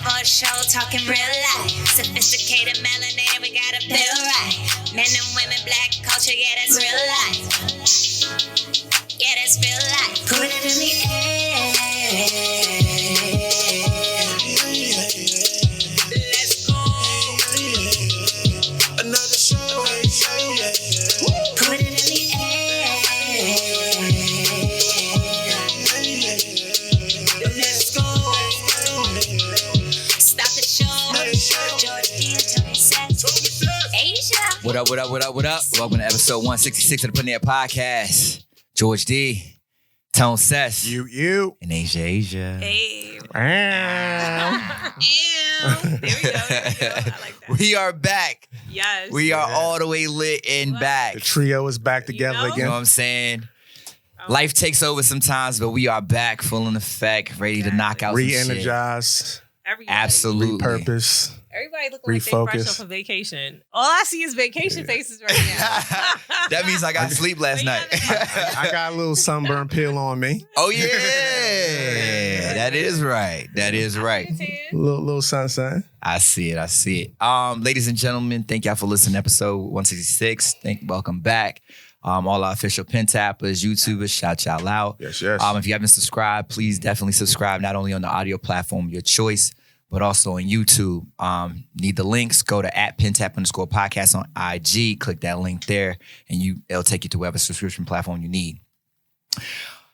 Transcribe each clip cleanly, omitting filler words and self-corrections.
more show, talking real life. Sophisticated, melanated, we gotta feel right. Men and women, black culture, yeah, that's real life. Yeah, that's real life. Put it in the air. Let's go. Another show. Put it in the air. Let's go. Stop the show. George D. Tony says. Asia. What up? Welcome to episode 166 of the Pintap podcast. George D. Tone Sess. You. And Asia. Hey. Ew. There we go. I like that. We are back. Yes. We are all the way lit and back. The trio is back together You know? You know again. what I'm saying? Life takes over sometimes, but we are back full in effect, ready to knock out some shit. Re-energized, Absolutely. repurpose. Everybody looking like they fresh Refocus. off of vacation. All I see is vacation faces right now. That means I got sleep last night. I got a little sunburn peel on me. Oh, yeah. That is right. A little sunshine. I see it. Ladies and gentlemen, thank y'all for listening to episode 166. Welcome back. All our official Pintappers, YouTubers, shout y'all out. Yes. If you haven't subscribed, please definitely subscribe, not only on the audio platform of your choice, but also on YouTube. Need the links, go to @Pintap_podcast on IG, click that link there, and it'll take you to whatever subscription platform you need.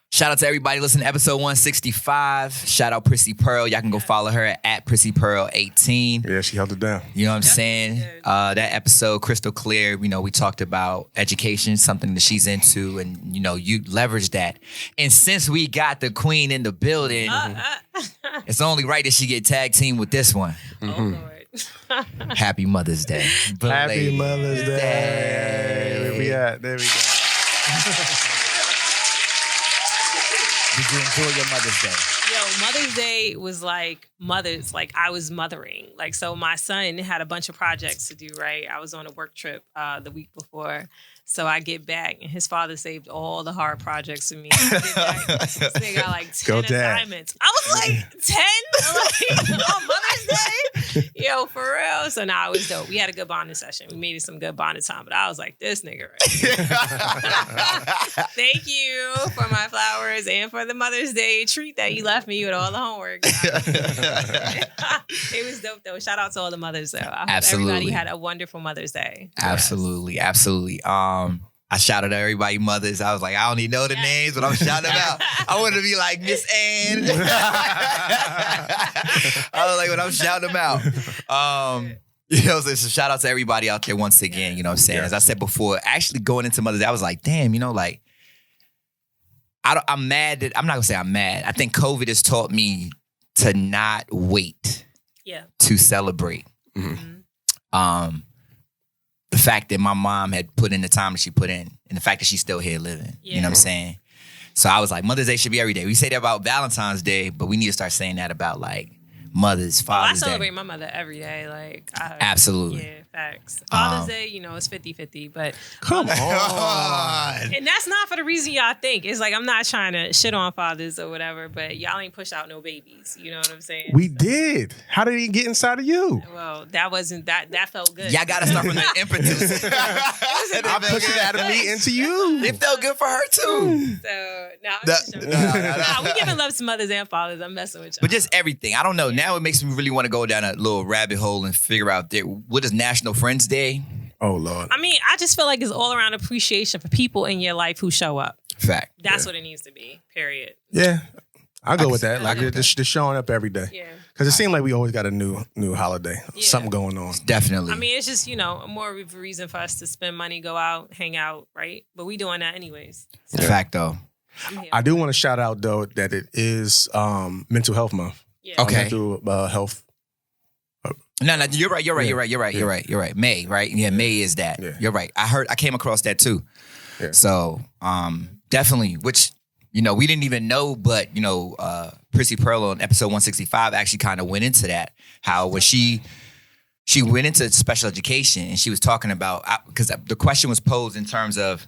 Shout out to everybody listening to episode 165. Shout out Prissy Pearl. Y'all can go follow her at PrissyPearl18. Yeah, she held it down. You know what I'm saying? That episode, crystal clear. You know, we talked about education, something that she's into, and you know, you leverage that. And since we got the queen in the building, it's only right that she get tag team with this one. Oh, Lord. Happy Mother's Day. Happy Belated Mother's Day. Where we at? There we go. Did you enjoy your Mother's Day? Yo, Mother's Day was like I was mothering. Like, so my son had a bunch of projects to do, right? I was on a work trip the week before. So I get back and his father saved all the hard projects for me. I get back, this nigga got like 10 assignments. I was like, 10? Like, on Mother's Day? Yo, for real. So nah, it was dope. We had a good bonding session. We made it some good bonding time. But I was like, this nigga right here. Thank you for my flowers and for the Mother's Day treat that you left me with all the homework. It was dope though. Shout out to all the mothers though. I hope everybody had a wonderful Mother's Day. Absolutely. I shouted at everybody mothers. I was like, I don't even know the names, but I'm shouting them out. I wanted to be like Miss Ann. I was like, when I'm shouting them out. You know, so shout out to everybody out there once again. You know what I'm saying? As I said before, actually going into Mother's Day, I was like, damn, you know, like, I'm mad that, I'm not gonna say I'm mad. I think COVID has taught me to not wait to celebrate. Mm-hmm. The fact that my mom had put in the time that she put in, and the fact that she's still here living. You know what I'm saying? So I was like, Mother's Day should be every day. We say that about Valentine's Day, but we need to start saying that about like Mother's, Father's Day. I celebrate my mother every day. Like, absolutely. Yeah, facts. Father's Day, you know, it's 50-50, but Come on. and that's not for the reason y'all think. It's like, I'm not trying to shit on fathers or whatever, but y'all ain't push out no babies. You know what I'm saying? We did. How did he get inside of you? Well, that felt good. Y'all gotta start from the impetus. I pushed it out of me into you. It felt good for her too. So, nah, we giving love to mothers and fathers. I'm messing with y'all. But just everything. I don't know. Now it makes me really want to go down a little rabbit hole and figure out what is National Friends Day? Oh, Lord. I mean, I just feel like it's all around appreciation for people in your life who show up. Fact. That's what it needs to be, period. Yeah. I'll go with that. Like, just showing up every day. Yeah. Because it seemed like we always got a new holiday. Something going on. Definitely. I mean, it's just, you know, more of a reason for us to spend money, go out, hang out, right? But we doing that anyways. So, fact, though. I do want to shout out, though, that it is Mental Health Month. Yeah. Okay. Mental health. No, you're right. May, right? Yeah, May is that. Yeah. You're right. I came across that too. Yeah. So, definitely, which, you know, we didn't even know, but, you know, Prissy Pearl on episode 165 actually kind of went into that. How when she went into special education and she was talking about, because the question was posed in terms of,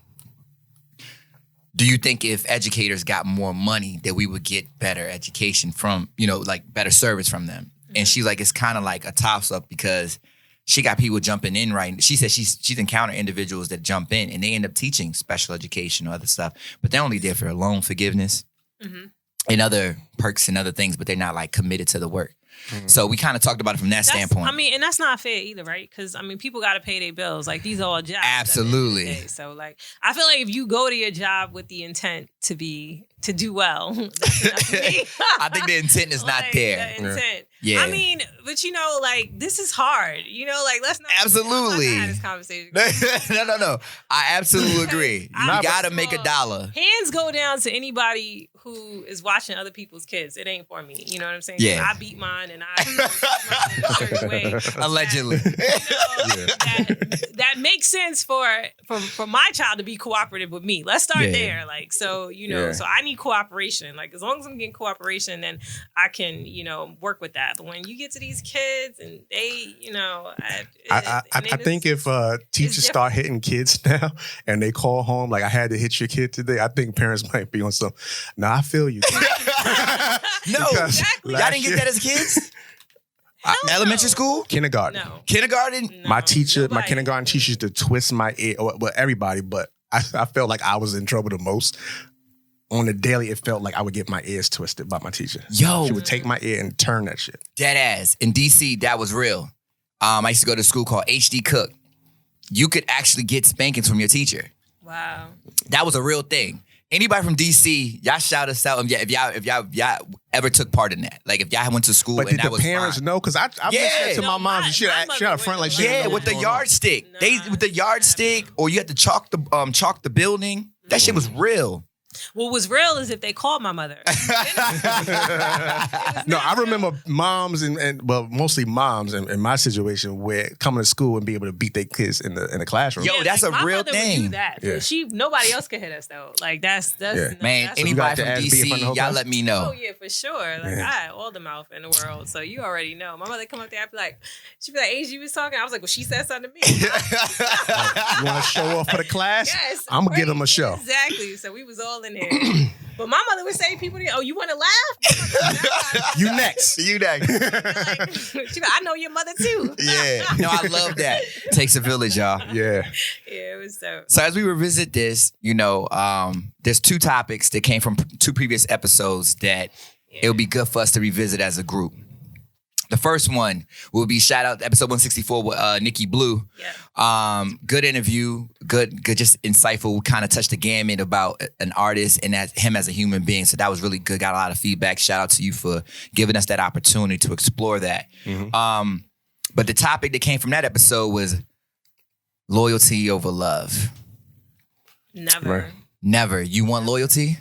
do you think if educators got more money that we would get better education from, you know, like better service from them? And she's like, it's kind of like a toss-up because she got people jumping in right. She said she's encountered individuals that jump in and they end up teaching special education or other stuff, but they're only there for loan forgiveness and other perks and other things, but they're not like committed to the work. So we kind of talked about it from that standpoint. I mean, and that's not fair either, right? Because I mean, people got to pay their bills. Like these are all jobs. Absolutely. So like, I feel like if you go to your job with the intent to do well, that's enough for me. I think the intent is not there. The intent. Yeah. I mean, but you know, like this is hard. You know, like let's not. Absolutely. I'm not gonna have this conversation. No. I absolutely agree. You got to make $1. Hands go down to anybody who is watching other people's kids. It ain't for me. You know what I'm saying? Yeah. I beat mine and I treat mine in a certain way. Allegedly. That makes sense for my child to be cooperative with me. Let's start there. Like, so, you know, so I need cooperation. Like, as long as I'm getting cooperation, then I can, you know, work with that. But when you get to these kids and they, you know, I think if teachers start hitting kids now and they call home, like, I had to hit your kid today, I think parents might be on some, nah, I feel you. No, exactly. Y'all didn't get that as kids? Elementary school? Kindergarten. No. Kindergarten? My kindergarten teacher used to twist my ear, well, everybody, but I felt like I was in trouble the most. On the daily, it felt like I would get my ears twisted by my teacher. Yo. She would take my ear and turn that shit. Dead ass. In DC, that was real. I used to go to a school called HD Cook. You could actually get spankings from your teacher. Wow. That was a real thing. Anybody from DC, y'all shout us out if y'all ever took part in that. Like if y'all went to school but and did that the was parents fine. know? Because I mentioned that to my mom. She had a front like, with the yardstick. With the yardstick, or you had to chalk the building. That shit was real. What was real is if they called my mother. No, I remember moms and mostly moms in my situation where coming to school and be able to beat their kids in the classroom. Yo, that's like, a real my mother thing. would do that. Yeah. Nobody else could hit us though. Like that's man. That's Anybody from DC, y'all let me know. Oh yeah, for sure. Like I had all the mouth in the world, so you already know. My mother come up there, she'd be like, "Hey, you was talking." I was like, "Well, she said something to me." You want to show off for the class? Yes, I'm gonna give them a show. Exactly. So we was all in there. But my mother would say, "People, oh, you want to laugh? You next. You next. She's like, I know your mother too." Yeah. No, I love that. Takes a village, y'all. Yeah. Yeah, it was so. So as we revisit this, you know, there's 2 topics that came from 2 previous episodes that it would be good for us to revisit as a group. The first one will be shout out episode 164 with Nikki Blue. Yeah. Good interview, good, just insightful. We kind of touched the gamut about an artist and him as a human being. So that was really good. Got a lot of feedback. Shout out to you for giving us that opportunity to explore that. Mm-hmm. But the topic that came from that episode was loyalty over love. Never. Right. Never. You want loyalty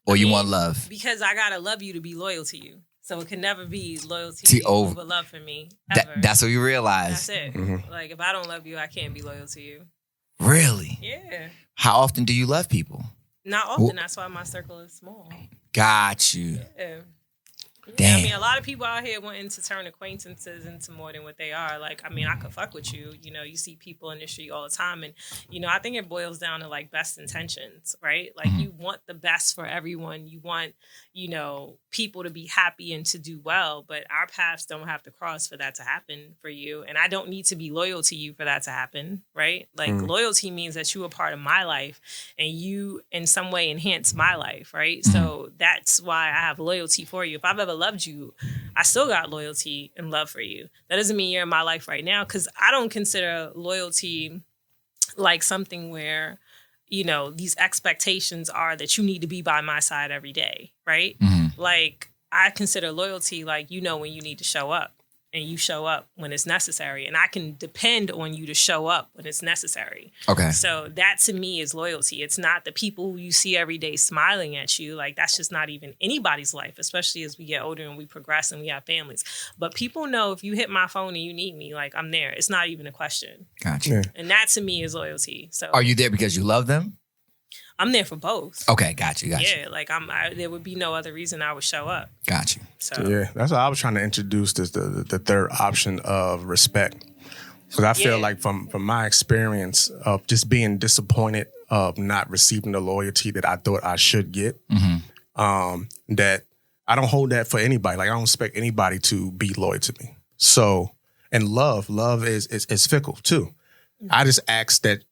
or you want love? Because I gotta love you to be loyal to you. So it can never be loyalty over love for me. Ever. That's what you realize. That's it. Mm-hmm. Like if I don't love you, I can't be loyal to you. Really? Yeah. How often do you love people? Not often. That's why my circle is small. Got you. Yeah. Damn. I mean, a lot of people out here wanting to turn acquaintances into more than what they are. Like, I mean, I could fuck with you. You know, you see people in the street all the time. And, you know, I think it boils down to, like, best intentions, right? Like, you want the best for everyone. You want, you know, people to be happy and to do well. But our paths don't have to cross for that to happen for you. And I don't need to be loyal to you for that to happen, right? Like, loyalty means that you are part of my life and you, in some way, enhance my life, right? So that's why I have loyalty for you. If I've ever loved you, I still got loyalty and love for you. That doesn't mean you're in my life right now, because I don't consider loyalty like something where, you know, these expectations are that you need to be by my side every day, right? Like, I consider loyalty like, you know, when you need to show up and you show up when it's necessary, and I can depend on you to show up when it's necessary. Okay. So that to me is loyalty. It's not the people who you see every day smiling at you. Like, that's just not even anybody's life, especially as we get older and we progress and we have families. But people know if you hit my phone and you need me, like, I'm there. It's not even a question. Gotcha. Yeah. And that to me is loyalty. So Are you there because you love them? I'm there for both. Okay, got you. Yeah, like there would be no other reason I would show up. Got you. So Yeah, that's what I was trying to introduce, this the third option of respect. Because I feel like from my experience of just being disappointed of not receiving the loyalty that I thought I should get, that I don't hold that for anybody. Like I don't expect anybody to be loyal to me. So, and love is fickle too. I just ask that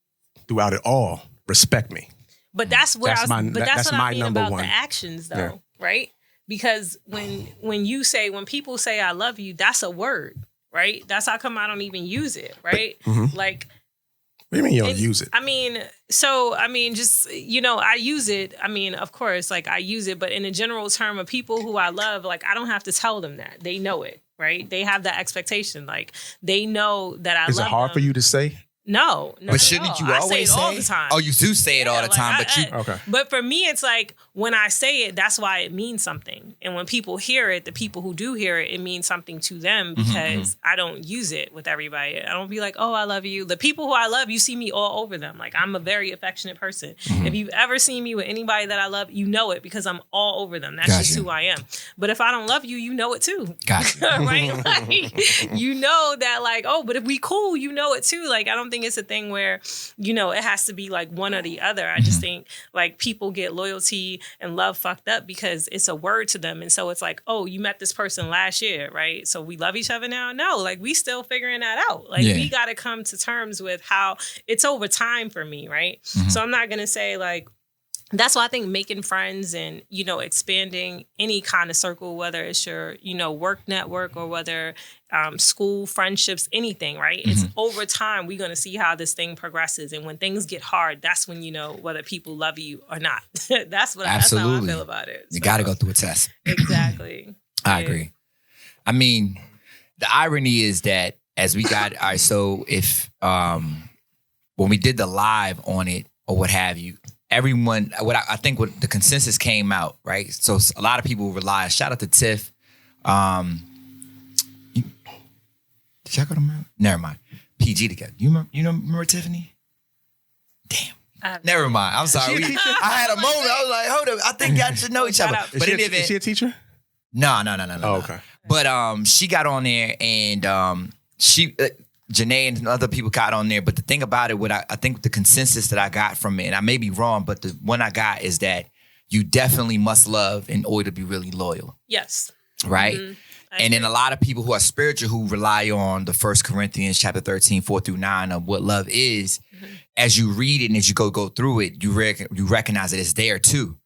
throughout it all, respect me. But that's what That's I my- was, but that's that's what my I mean number about one. the actions though, Yeah. right? Because when people say I love you, that's a word, right? That's how come I don't even use it, right? Like, What do you mean you don't use it? I mean, just, I use it. I mean, of course, like I use it, but in a general term of people who I love, like I don't have to tell them that. They know it, right? They have that expectation. Like they know that I love them. Is it hard for you to say? No, But shouldn't you always say it all the time. Oh, you do say it all the like, time, but you Okay. But for me, it's like when I say it, that's why it means something. And when people hear it, the people who do hear it, it means something to them because I don't use it with everybody. I don't be like, oh, I love you. The people who I love, you see me all over them. Like I'm a very affectionate person. If you've ever seen me with anybody that I love, you know it because I'm all over them. That's just who I am. But if I don't love you, you know it too. Gotcha. Right? Like, you know that like, oh, but if we cool, you know it too. Like I don't think it's a thing where, it has to be like one or the other. I just think like people get loyalty and love fucked up because it's a word to them. And so it's like, oh, you met this person last year, right? So we love each other now? No, like we still figuring that out. Like we got to come to terms with how it's over time for me, right? So I'm not going to say like, that's why I think making friends and, expanding any kind of circle, whether it's your, work network or whether school friendships, anything, right? It's over time, we're going to see how this thing progresses. And when things get hard, that's when you know whether people love you or not. That's how I feel about it. You got to go through a test. Exactly. I agree. I mean, the irony is that as we got, all right, so if, when we did the live on it or what have you, everyone, I think what the consensus came out, right? So a lot of people rely. Shout out to Tiff. Did y'all go to Maryland? Never mind. PG together. You remember Tiffany? Damn. Never mind. I'm sorry. I had a moment. I was like, hold up. I think y'all should know each other. But Is she a teacher? No. Oh, okay. But she got on there and she. Janae and other people got on there, but the thing about it, I think the consensus that I got from it, and I may be wrong, but the one I got is that you definitely must love in order to be really loyal. Yes. Right? And then a lot of people who are spiritual who rely on the 1 Corinthians chapter 13, 4-9 of what love is, as you read it and as you go through it, you recognize that it's there too.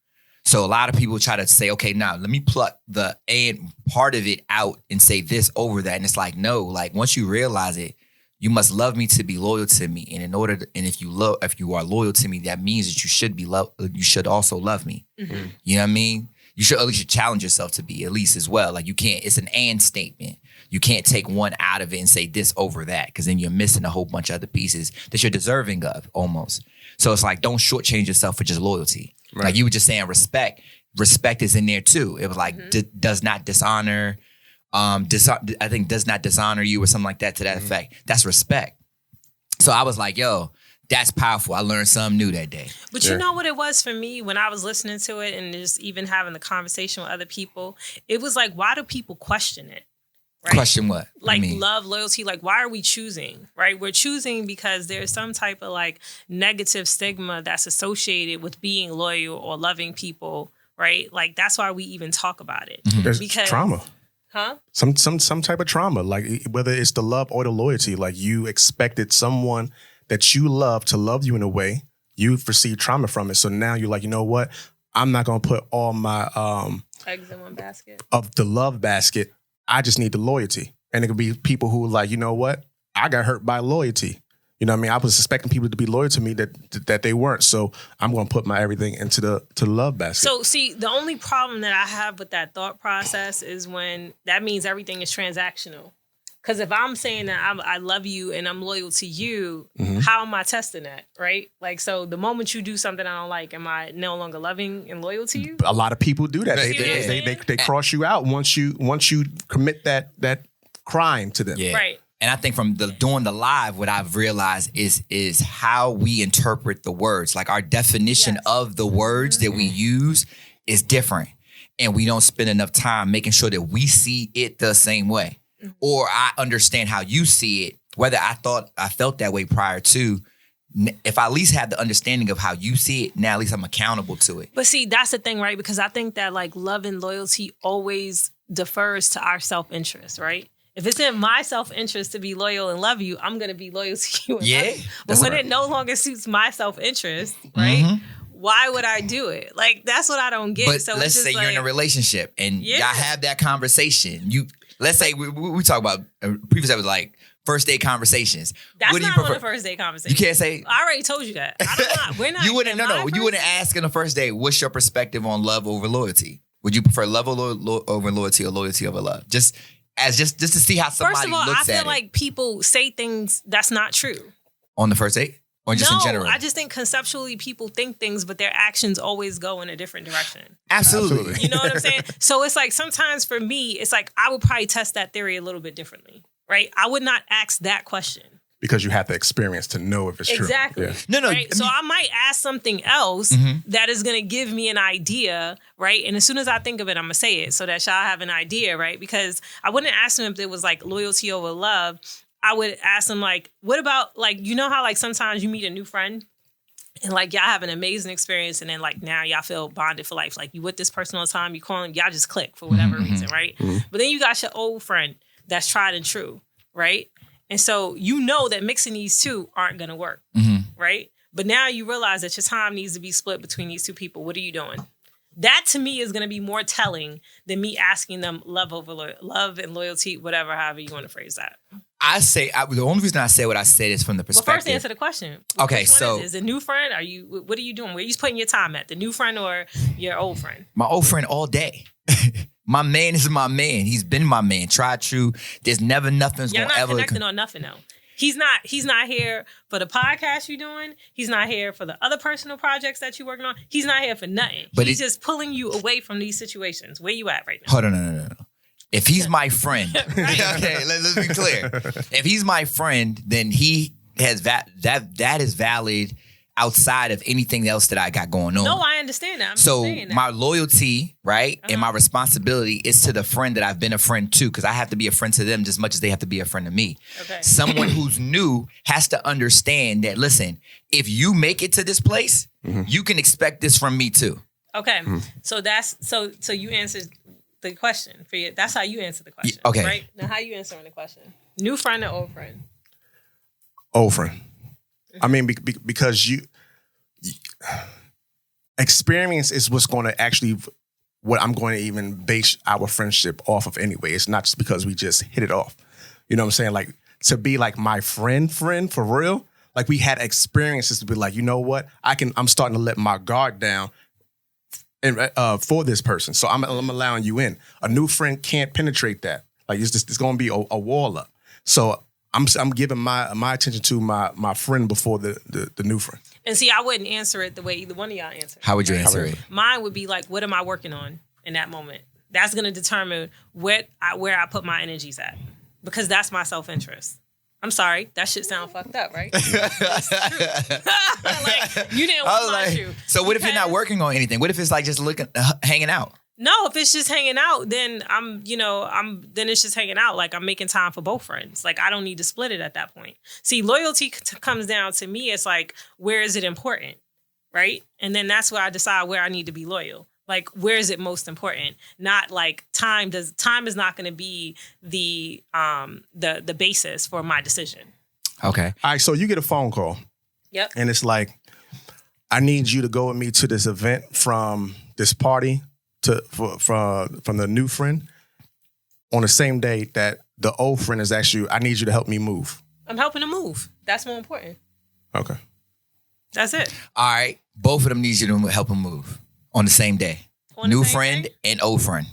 So a lot of people try to say, okay, now let me pluck the and part of it out and say this over that. And it's like, no, like once you realize it, you must love me to be loyal to me, and if you are loyal to me, that means that you should be you should also love me. You know what I mean? You should at least challenge yourself to be at least as well. Like you can't. It's an and statement. You can't take one out of it and say this over that because then you're missing a whole bunch of other pieces that you're deserving of almost. So it's like don't shortchange yourself for just loyalty. Right. Like you were just saying, respect. Respect is in there too. It was like does not dishonor. I think does not dishonor you or something like that to that effect. That's respect. So I was like, yo, that's powerful. I learned something new that day. But you know what it was for me when I was listening to it and just even having the conversation with other people? It was like, why do people question it? Right? Question what? Like love, loyalty. Like, why are we choosing? Right? We're choosing because there's some type of like negative stigma that's associated with being loyal or loving people. Right? Like, that's why we even talk about it. There's because trauma. Huh? Some type of trauma, like whether it's the love or the loyalty, like you expected someone that you love to love you in a way, you've received trauma from it. So now you're like, you know what? I'm not gonna put all my eggs in one basket of the love basket. I just need the loyalty. And it could be people who like, you know what? I got hurt by loyalty. You know what I mean? I was expecting people to be loyal to me that they weren't. So I'm going to put my everything into the love basket. So see, the only problem that I have with that thought process is when that means everything is transactional. Because if I'm saying that I love you and I'm loyal to you, how am I testing that, right? Like, so the moment you do something I don't like, am I no longer loving and loyal to you? A lot of people do that. They cross you out once you commit that crime to them. Yeah. Right. And I think from doing the live, what I've realized is how we interpret the words. Like our definition of the words that we use is different. And we don't spend enough time making sure that we see it the same way. Or I understand how you see it, whether I felt that way prior to if I at least have the understanding of how you see it, now at least I'm accountable to it. But see, that's the thing, right? Because I think that like love and loyalty always defers to our self-interest, right? If it's in my self-interest to be loyal and love you, I'm going to be loyal to you and love you. But when it no longer suits my self-interest, right? Why would I do it? Like, that's what I don't get. But so let's say you're in a relationship and y'all have that conversation. Let's say we talk about previous episodes like first date conversations. That's what do you not prefer? on the first date conversation. You can't say. I already told you that. We're not. You wouldn't. No. You wouldn't ask in the first date. What's your perspective on love over loyalty? Would you prefer love over loyalty or loyalty over love? Just to see how somebody looks at it. First of all, I feel like people say things that's not true on the first date. Or just in general? I just think conceptually people think things, but their actions always go in a different direction. Absolutely. You know what I'm saying? So it's like sometimes for me, it's like I would probably test that theory a little bit differently, right? I would not ask that question. Because you have the experience to know if it's true. Exactly. Yeah. No. Right? So I might ask something else that is going to give me an idea, right? And as soon as I think of it, I'm going to say it so that y'all have an idea, right? Because I wouldn't ask them if it was like loyalty over love. I would ask them like, what about like, you know how like sometimes you meet a new friend and like y'all have an amazing experience and then like now y'all feel bonded for life. Like you with this person all the time, you call them, y'all just click for whatever reason, right? But then you got your old friend that's tried and true, right? And so you know that mixing these two aren't going to work, right? But now you realize that your time needs to be split between these two people. What are you doing? That to me is going to be more telling than me asking them love and loyalty, whatever, however you want to phrase that. I say the only reason I say what I said is from the perspective. Well, first answer the question. Okay, so is it a new friend? What are you doing? Where are you putting your time at? The new friend or your old friend? My old friend all day. My man is my man. He's been my man. Tried true. There's never nothing's You're gonna not ever connecting on nothing though. He's not here for the podcast you're doing. He's not here for the other personal projects that you're working on. He's not here for nothing. But he's just pulling you away from these situations. Where you at right now? Hold on, no. If he's my friend, okay, let's be clear. If he's my friend, then he has that is valid outside of anything else that I got going on. No, I understand that. I'm so just saying that. My loyalty, right, and my responsibility is to the friend that I've been a friend to, because I have to be a friend to them just as much as they have to be a friend to me. Okay. Someone who's new has to understand that, listen, if you make it to this place, you can expect this from me too. Okay. So so you answered the question for you. That's how you answer the question. Okay. Right? Now how you answering the question? New friend or old friend? Old friend. I mean, because experience is what's going to actually, what I'm going to even base our friendship off of anyway. It's not just because we just hit it off. You know what I'm saying? Like, to be like my friend for real, like we had experiences to be like, you know what? I'm starting to let my guard down and for this person. So I'm allowing you in. A new friend can't penetrate that. Like, it's going to be a wall up. So I'm giving my attention to my friend before the new friend. And see, I wouldn't answer it the way either one of y'all answered. How would you answer it? Mine would be like, what am I working on in that moment? That's going to determine where I put my energies at, because that's my self-interest. I'm sorry, that shit sound fucked up, right? Like, you didn't want my shoe. So what if you're not working on anything? What if it's like just hanging out? No, if it's just hanging out, then then it's just hanging out. Like, I'm making time for both friends. Like, I don't need to split it at that point. See, loyalty comes down to me. It's like, where is it important, right? And then that's where I decide where I need to be loyal. Like, where is it most important? Not like time is not going to be the basis for my decision. Okay. All right. So you get a phone call. Yep. And it's like, I need you to go with me to this event from this party from the new friend on the same day that the old friend is actually, I need you to help me move. I'm helping to move. That's more important. Okay. That's it. All right. Both of them need you to help them move on the same day. New friend and old friend.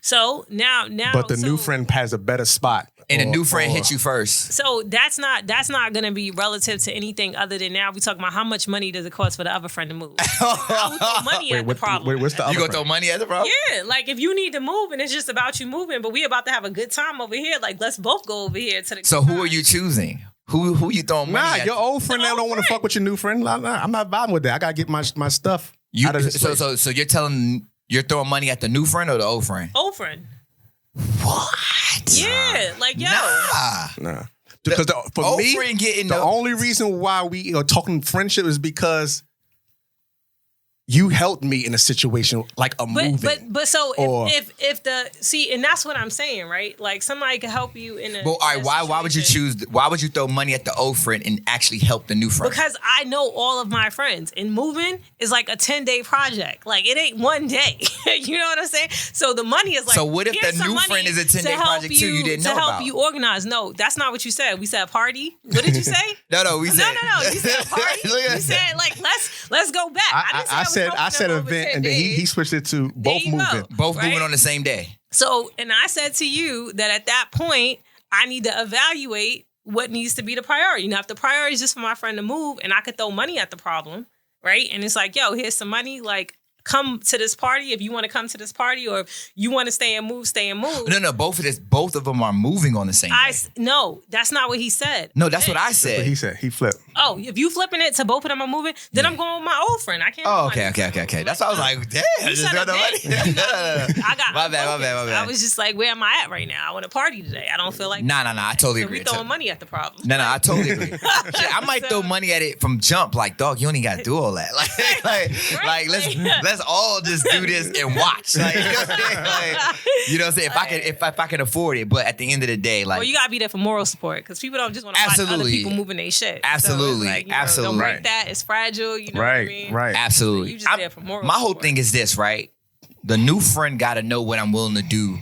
So now. But the new friend has a better spot. And the new friend hit you first. So that's not going to be relative to anything other than now we talking about how much money does it cost for the other friend to move. I would throw money at the problem. What's the other You gonna throw money at the problem? Yeah, like if you need to move and it's just about you moving, but we about to have a good time over here, like let's both go over here to the. So who are you choosing? Who you throwing money at? Your old friend now don't want to fuck with your new friend. Nah, I'm not vibing with that. I gotta get my stuff out of this place. So you're throwing money at the new friend or the old friend? Old friend. What? Yeah, like yo. Nah. Because for old me, friend getting the only reason why we are talking friendship is because you helped me in a situation like a moving. But so if the see, and that's what I'm saying, right? Like somebody could help you in a. Well, all right. Why would you choose? Why would you throw money at the old friend and actually help the new friend? Because I know all of my friends, and moving is like a 10-day project. Like it ain't one day. You know what I'm saying? So the money is like. So what if the new friend is a 10-day project too? You didn't know about. To help you organize. No, that's not what you said. We said party. What did you say? No. We said no. You said party. You said like let's go back. I said event, and then he switched it to both moving. Both moving on the same day. So, and I said to you that at that point, I need to evaluate what needs to be the priority. Now, if the priority is just for my friend to move, and I could throw money at the problem, right? And it's like, yo, here's some money, like, come to this party if you want to come to this party, or if you want to stay and move, stay and move. No, both of them are moving on the same day. No, that's not what he said. No, that's what I said. That's what he said. He flipped. Oh, if you flipping it to both of them are moving, then I'm going with my old friend. I can't. Oh, okay. That's why I was like, damn, I just got no money. I got my bad. I was just like, where am I at right now? I want to party today. I don't feel like. Nah. I totally agree. We throwing money at the problem. No, I totally agree. Shit, I might throw money at it from jump. Like, dog, you only got to do all that. Like let's all just do this and watch. Like, you know what I'm saying? If I can afford it, but at the end of the day, like, well, you gotta be there for moral support because people don't just want to watch other people moving their shit. Absolutely, so like, absolutely. Don't break that. It's fragile. You know what I mean? Right. Absolutely. So you just there for moral my whole support. thing is this, right? The new friend got to know what I'm willing to do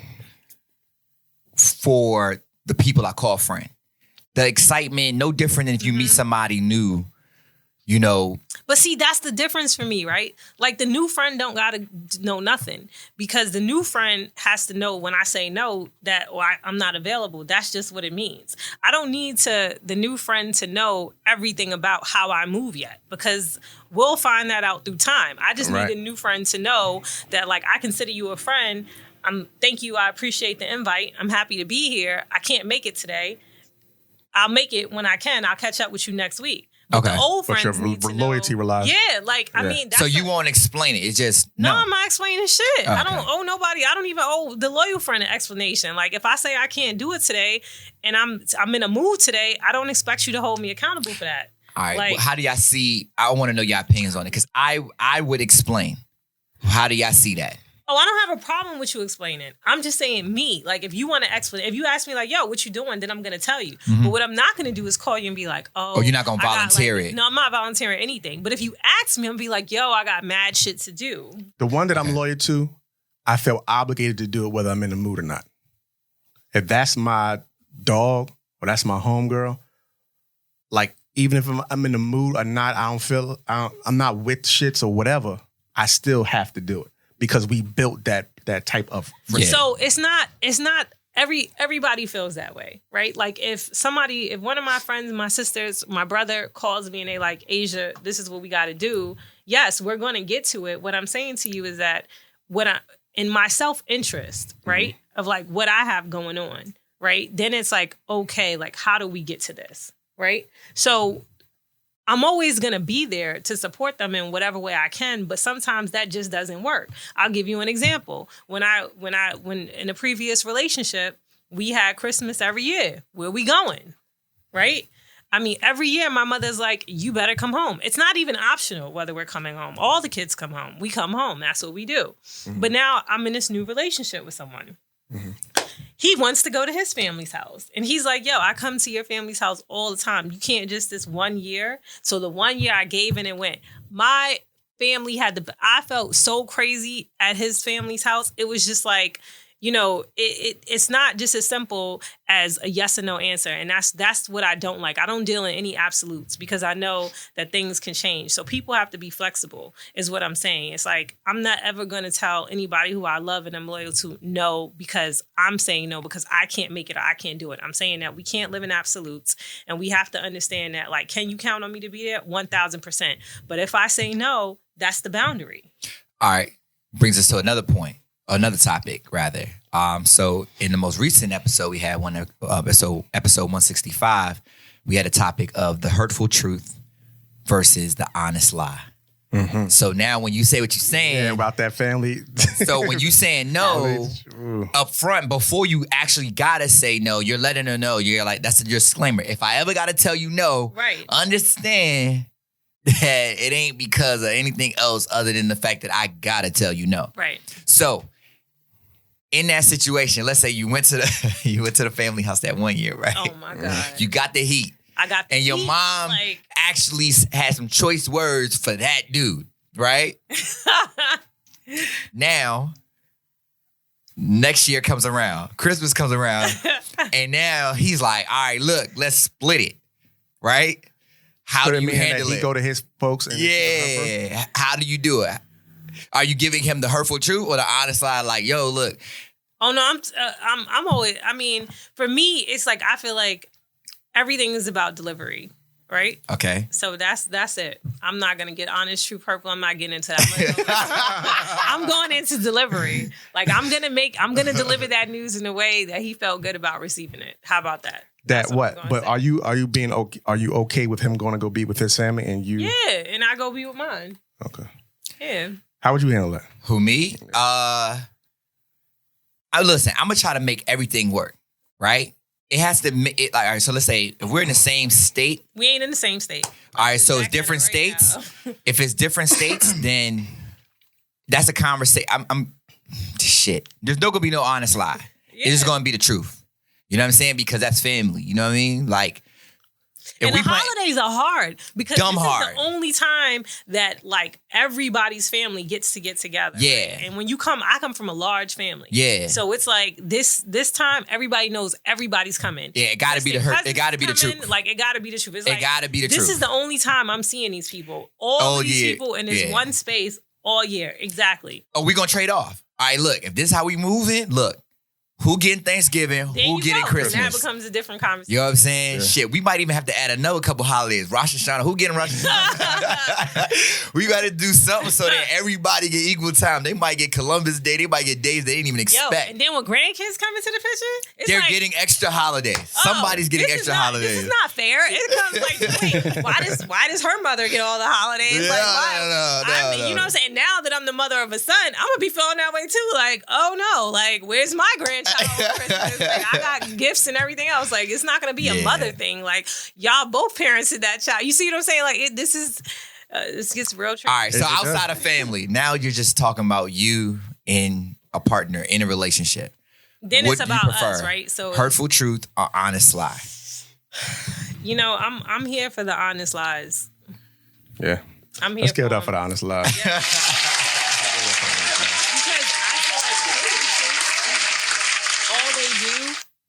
for the people I call friend. The excitement, no different than if you meet somebody new. You know. But see, that's the difference for me, right? Like the new friend don't gotta know nothing because the new friend has to know when I say no that I'm not available. That's just what it means. I don't need the new friend to know everything about how I move yet because we'll find that out through time. I just need a new friend to know that like I consider you a friend. Thank you. I appreciate the invite. I'm happy to be here. I can't make it today. I'll make it when I can. I'll catch up with you next week. But the old friends need to know. Loyalty relies. Yeah, like, I mean. That's so you won't explain it. It's just, no. I'm not explaining shit. Okay. I don't owe nobody. I don't even owe the loyal friend an explanation. Like, if I say I can't do it today and I'm in a mood today, I don't expect you to hold me accountable for that. All right. Like, well, how do y'all see, I want to know your opinions on it because I would explain. How do y'all see that? Oh, I don't have a problem with you explaining. I'm just saying me. Like, if you want to explain, if you ask me like, yo, what you doing? Then I'm going to tell you. But what I'm not going to do is call you and be like, oh. You're not going to volunteer it. No, I'm not volunteering anything. But if you ask me, I'm going to be like, yo, I got mad shit to do. The one that I'm loyal to, I feel obligated to do it whether I'm in the mood or not. If that's my dog or that's my homegirl, like, even if I'm in the mood or not, I'm not with shits or whatever, I still have to do it. Because we built that type of friendship. So it's not everybody feels that way, right? Like if one of my friends, my sisters, my brother calls me and they like, Asia, this is what we got to do. Yes, we're going to get to it. What I'm saying to you is that in my self-interest, right, of like what I have going on, right? Then it's like, okay, like how do we get to this, right? So I'm always going to be there to support them in whatever way I can, but sometimes that just doesn't work. I'll give you an example. When in a previous relationship, we had Christmas every year. Where we going? Right? I mean, every year my mother's like, you better come home. It's not even optional whether we're coming home. All the kids come home. We come home. That's what we do. But now I'm in this new relationship with someone. He wants to go to his family's house. And he's like, yo, I come to your family's house all the time. You can't just this 1 year. So the 1 year I gave in and went. My family I felt so crazy at his family's house. It was just like, you know, it's not just as simple as a yes or no answer. And that's what I don't like. I don't deal in any absolutes because I know that things can change. So people have to be flexible is what I'm saying. It's like, I'm not ever going to tell anybody who I love and I'm loyal to no because I'm saying no because I can't make it or I can't do it. I'm saying that we can't live in absolutes and we have to understand that, like, can you count on me to be there? 1,000%. But if I say no, that's the boundary. All right. Brings us to another topic, rather. So in the most recent episode, we had episode 165, we had a topic of the hurtful truth versus the honest lie. Mm-hmm. So now when you say what you're saying, Yeah, about that family. so when you saying no up front, before you actually gotta say no, you're letting her know. You're like, that's your disclaimer. If I ever gotta tell you no, understand that it ain't because of anything else other than the fact that I gotta tell you no. Right. So in that situation, let's say you went to the family house that 1 year, right? Oh my God. You got the heat. I got the and your heat, mom actually had some choice words for that dude, right? Now, next year comes around, Christmas comes around, and now he's like, all right, look, let's split it, right? How do you handle it? He go to his folks. And how do you do it? Are you giving him the hurtful truth or the honest lie? Like, yo, look. Oh no, I'm always. I mean, for me, it's like I feel like everything is about delivery, right? Okay. So that's it. I'm not gonna get honest, true, purple. I'm not getting into that. I'm going into delivery. Like I'm gonna deliver that news in a way that he felt good about receiving it. How about that? That what? But are you okay with him going to go be with his family and you? Yeah, and I go be with mine. Okay. Yeah. How would you handle that? Who, me? Listen, I'm gonna try to make everything work, right? It has to, all right, so let's say if we're in the same state. We ain't in the same state. All right, so it's different states. If it's different states, then that's a conversation. Shit. There's no gonna be no honest lie. Yeah. It's just gonna be the truth. You know what I'm saying? Because that's family. You know what I mean? Like, and the holidays are hard because this is hard. the only time that like everybody's family gets to get together. Yeah. Right? And when you come, I come from a large family. Yeah. So it's like this time everybody knows everybody's coming. Yeah, it gotta be the hurt. It gotta be the truth. Like it gotta be the truth. It's like, it gotta be the truth. This is the only time I'm seeing these people. All these people in this one space all year. Exactly. Oh, we gonna trade off. All right, look, if this is how we moving, look. Who getting Thanksgiving? Who getting Christmas? And that becomes a different conversation. You know what I'm saying? Yeah. Shit, we might even have to add another couple holidays. Rosh Hashanah. Who getting Rosh Hashanah? We got to do something so that everybody get equal time. They might get Columbus Day. They might get days they didn't even expect. And then when grandkids come into the picture, they're getting extra holidays. Somebody's getting extra holidays. This is not fair. It comes like, wait, why does her mother get all the holidays? Yeah, like, why? You know what I'm saying? Now that I'm the mother of a son, I'm gonna be feeling that way too. Like, oh no, like where's my grandchild for Christmas? Like, I got gifts and everything else. Like, it's not gonna be a mother thing. Like, y'all both parents to that child. You see what I'm saying? Like, this gets real tricky. All right, so outside of family, now you're just talking about you and a partner in a relationship. Then what it's about us, right? So hurtful truth or honest lie? You know, I'm here for the honest lies. Yeah. I'm here. Let's give it up for the honest lies. Yeah.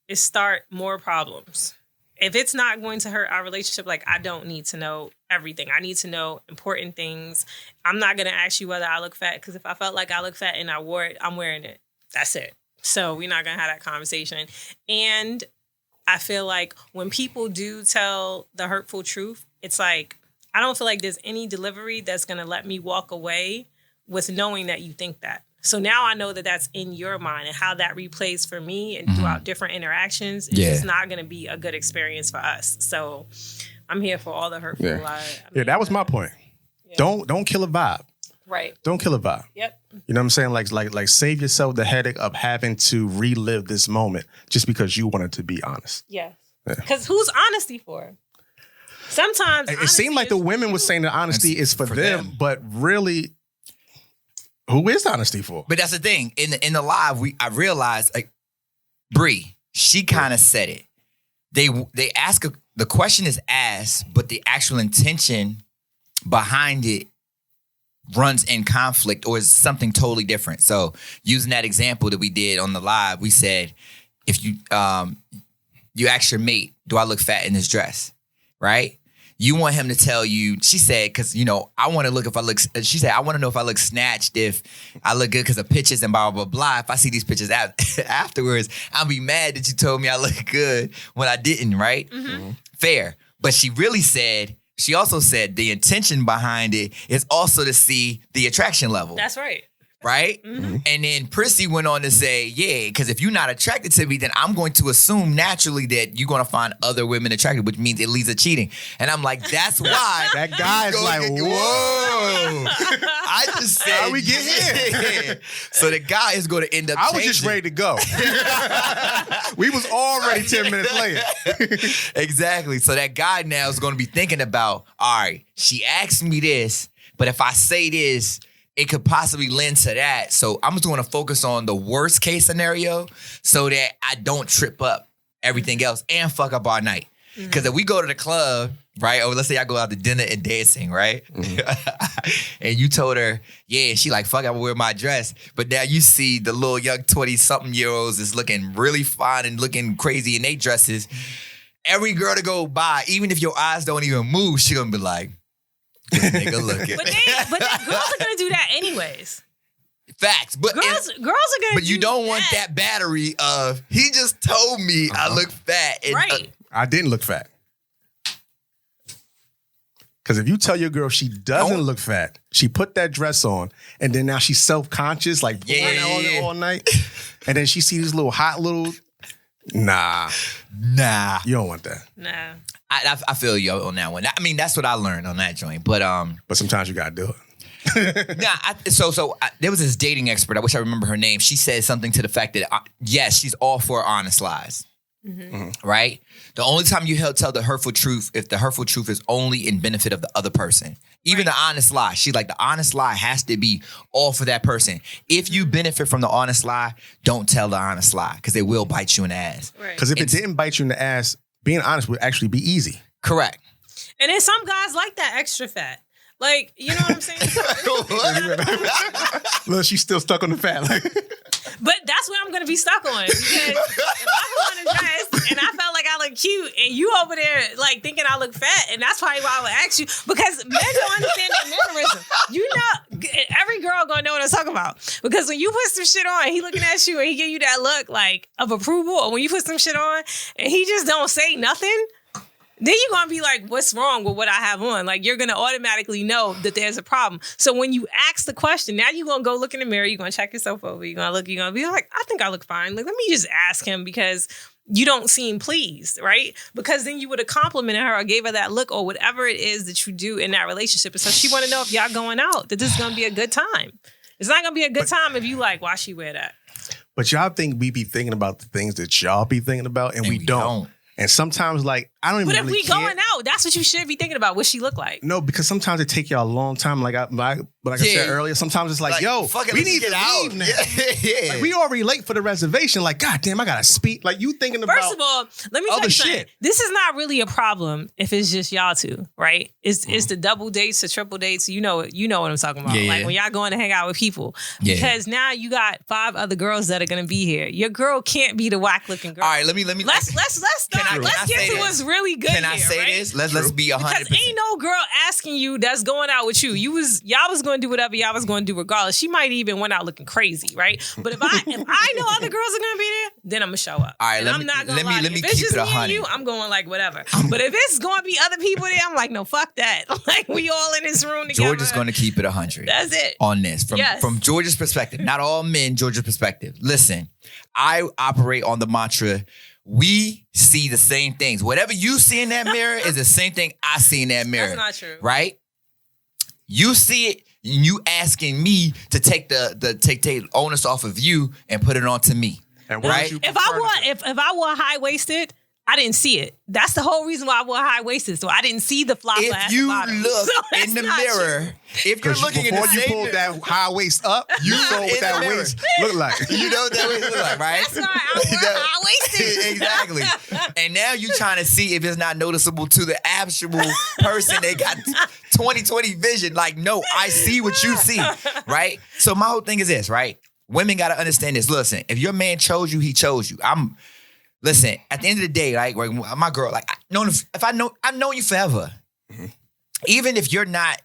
is start more problems. If it's not going to hurt our relationship, like I don't need to know everything. I need to know important things. I'm not going to ask you whether I look fat because if I felt like I look fat and I wore it, I'm wearing it. That's it. So we're not going to have that conversation. And I feel like when people do tell the hurtful truth, it's like, I don't feel like there's any delivery that's going to let me walk away with knowing that you think that. So now I know that that's in your mind and how that replays for me and throughout different interactions. It's just not going to be a good experience for us. So I'm here for all the hurtful lies. That was my point. Yeah. Don't kill a vibe. Right. Don't kill a vibe. Yep. You know what I'm saying? Like save yourself the headache of having to relive this moment just because you wanted to be honest. Yes. Because who's honesty for? Sometimes it seemed like the women were saying that honesty is for them, but really, who is honesty for? But that's the thing. In the live, I realized like Bree, she kind of said it. They ask the question is asked, but the actual intention behind it runs in conflict or is something totally different. So using that example that we did on the live, we said if you ask your mate, do I look fat in this dress? Right? You want him to tell you, she said, because, I want to look if I look, she said, I want to know if I look snatched, if I look good because of pictures and blah, blah, blah. If I see these pictures afterwards, I'll be mad that you told me I look good when I didn't, right? Mm-hmm. Fair. But she also said the intention behind it is also to see the attraction level. That's right. right? Mm-hmm. And then Prissy went on to say, yeah, because if you're not attracted to me, then I'm going to assume naturally that you're going to find other women attractive, which means it leads to cheating. And I'm like, that's why. That guy is like, whoa. I just said, how we get here? Yeah. So the guy is going to end up I was just changing. ready to go. We was already 10 minutes later. Exactly. So that guy now is going to be thinking about, all right, she asked me this, but if I say this, it could possibly lend to that. So I'm just going to focus on the worst case scenario so that I don't trip up everything else and fuck up all night. Because if we go to the club, right, or let's say I go out to dinner and dancing, right? And you told her, yeah, she like, fuck, I will wear my dress. But now you see the little young 20-something-year-olds is looking really fine and looking crazy in their dresses. Every girl to go by, even if your eyes don't even move, she going to be like, this nigga looking. But girls are gonna do that anyways. Facts. But Girls are gonna. But you don't want that battery of, he just told me I look fat. And, right. I didn't look fat. Because if you tell your girl she doesn't look fat, she put that dress on, and then now she's self-conscious, like all night, and then she sees these little hot little, nah, you don't want that. Nah. I feel you on that one. I mean, that's what I learned on that joint. But sometimes you gotta do it. There was this dating expert. I wish I remember her name. She said something to the fact that yes, she's all for honest lies. Right? The only time you tell the hurtful truth if the hurtful truth is only in benefit of the other person. Even the honest lie. She's like, the honest lie has to be all for that person. If you benefit from the honest lie, don't tell the honest lie because it will bite you in the ass. Because if it didn't bite you in the ass, being honest would actually be easy. Correct. And then some guys like that extra fat. Like, you know what I'm saying? Look, she's still stuck on the fat. But that's what I'm going to be stuck on. Because if I put on a dress and I felt like I look cute and you over there like thinking I look fat, and that's probably why I would ask you, because men don't understand that mannerism. You know, every girl going to know what I'm talking about. Because when you put some shit on and he looking at you and he give you that look like of approval, or when you put some shit on and he just don't say nothing, then you're going to be like, what's wrong with what I have on? Like, you're going to automatically know that there's a problem. So when you ask the question, now you're going to go look in the mirror, you're going to check yourself over, you're going to look, you're going to be like, I think I look fine. Like, let me just ask him because you don't seem pleased, right? Because then you would have complimented her or gave her that look or whatever it is that you do in that relationship. And so she want to know if y'all going out, that this is going to be a good time. It's not going to be a good time if you like, why she wear that? But y'all think we be thinking about the things that y'all be thinking about, and we don't. And sometimes, like, I don't even But if really we going out, that's what you should be thinking about. What she look like? No, because sometimes it take y'all a long time. Like I said earlier, sometimes it's like yo, we need to leave now. Yeah. Like, we already late for the reservation. Like, God damn, I gotta speak. Like, you thinking about First of all, let me tell you something. shit. This is not really a problem if it's just y'all two, right? It's the double dates, the triple dates. You know what I'm talking about. Yeah, like yeah. when y'all going to hang out with people. Yeah. Because now you got 5 other girls that are gonna be here. Your girl can't be the whack looking girl. All right, let me. Let's start. Let's get to what's really good. Can I here, say right? this? Let's be 100%. Because ain't no girl asking you that's going out with you. Y'all was going to do whatever y'all was going to do regardless. She might even went out looking crazy, right? But if I know other girls are going to be there, then I'm gonna show up. All right, and let I'm me- not gonna let me- lie. let me If it's keep just it me and 100. you, I'm going like whatever. But if it's going to be other people there, I'm like, no, fuck that. Like we all in this room together. George is going to keep it 100. That's it. On this. From George's perspective. Not all men, George's perspective. Listen, I operate on the mantra, we see the same things. Whatever you see in that mirror is the same thing I see in that mirror. That's not true. Right? You see it, and you asking me to take the onus off of you and put it onto me. And what right? would you If prefer I to do? wore high waisted, I didn't see it. That's the whole reason why I wore high waisted. So I didn't see the flop. If you look in the mirror, if you're looking in the before you same pulled mirror, that high waist up, you saw in what that the mirror. waist look like. you know what that waist look like, right? That's why I wore high waisted. Exactly. And now you trying to see if it's not noticeable to the actual person. They got 20/20 vision. Like, no, I see what you see, right? So my whole thing is this, right? Women got to understand this. Listen, if your man chose you, he chose you. Listen, at the end of the day, like my girl, like I've known you forever. Mm-hmm. Even if you're not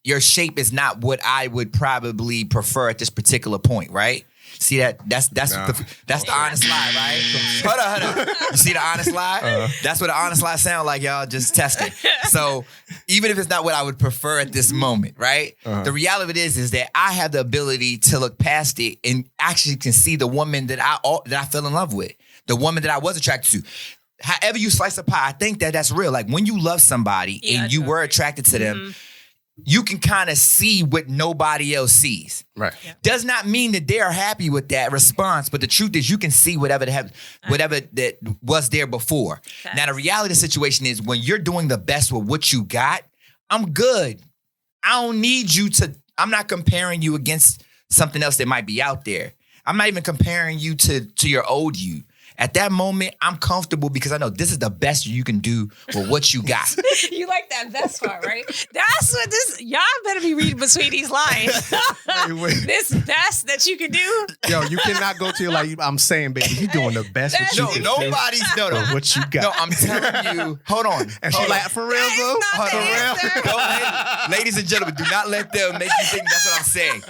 your shape is not what I would probably prefer at this particular point, right? See that? That's the honest lie, right? Hold on. You see the honest lie? That's what the honest lie sound like, y'all. Just testing. So even if it's not what I would prefer at this moment, right? The reality of it is that I have the ability to look past it and actually can see the woman that I fell in love with, the woman that I was attracted to. However you slice a pie, I think that's real. Like when you love somebody and you were attracted to them, you can kind of see what nobody else sees. Right. Yeah. Does not mean that they are happy with that response, but the truth is you can see whatever that was there before. Okay. Now, the reality of the situation is when you're doing the best with what you got, I'm good. I don't need you to, I'm not comparing you against something else that might be out there. I'm not even comparing you to your old you. At that moment, I'm comfortable because I know this is the best you can do with what you got. You like that best part, right? That's what this. Y'all better be reading between these lines. Wait. This best that you can do. Yo, you cannot go to your like. I'm saying, baby, you doing the best. What you can do with what you got. No, I'm telling you. Hold on. And she like, for real, boo? not For the real? Don't ladies and gentlemen, do not let them make you think that's what I'm saying.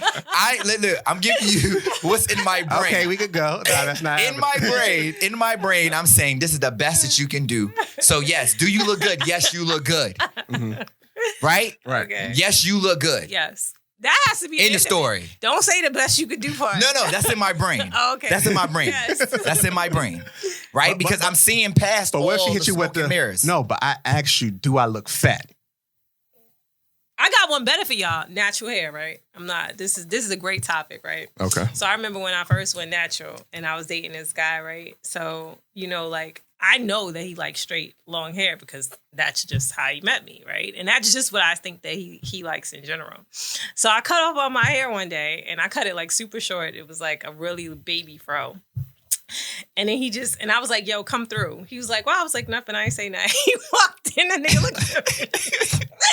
Look, I'm giving you what's in my brain. Okay, we could go. No, that's not In my brain, I'm saying this is the best that you can do. So yes, do you look good? Yes, you look good. Right? Right. Okay. Yes, you look good. Yes. That has to be In the story. Don't say the best you could do part. No, that's in my brain. Oh, okay. That's in my brain. Yes. That's in my brain. Right? Because I'm seeing past But all what if she the hit you with smoke and mirrors. No, but I asked you, do I look fat? I got one better for y'all. Natural hair, right? I'm not. This is a great topic, right? Okay. So I remember when I first went natural and I was dating this guy, right? So, like, I know that he likes straight, long hair because that's just how he met me, right? And that's just what I think that he likes in general. So I cut off all my hair one day and I cut it like super short. It was like a really baby fro. And then and I was like, yo, come through. He was like, well, I was like, nothing, I ain't say nothing. He walked in, the nigga looked at me.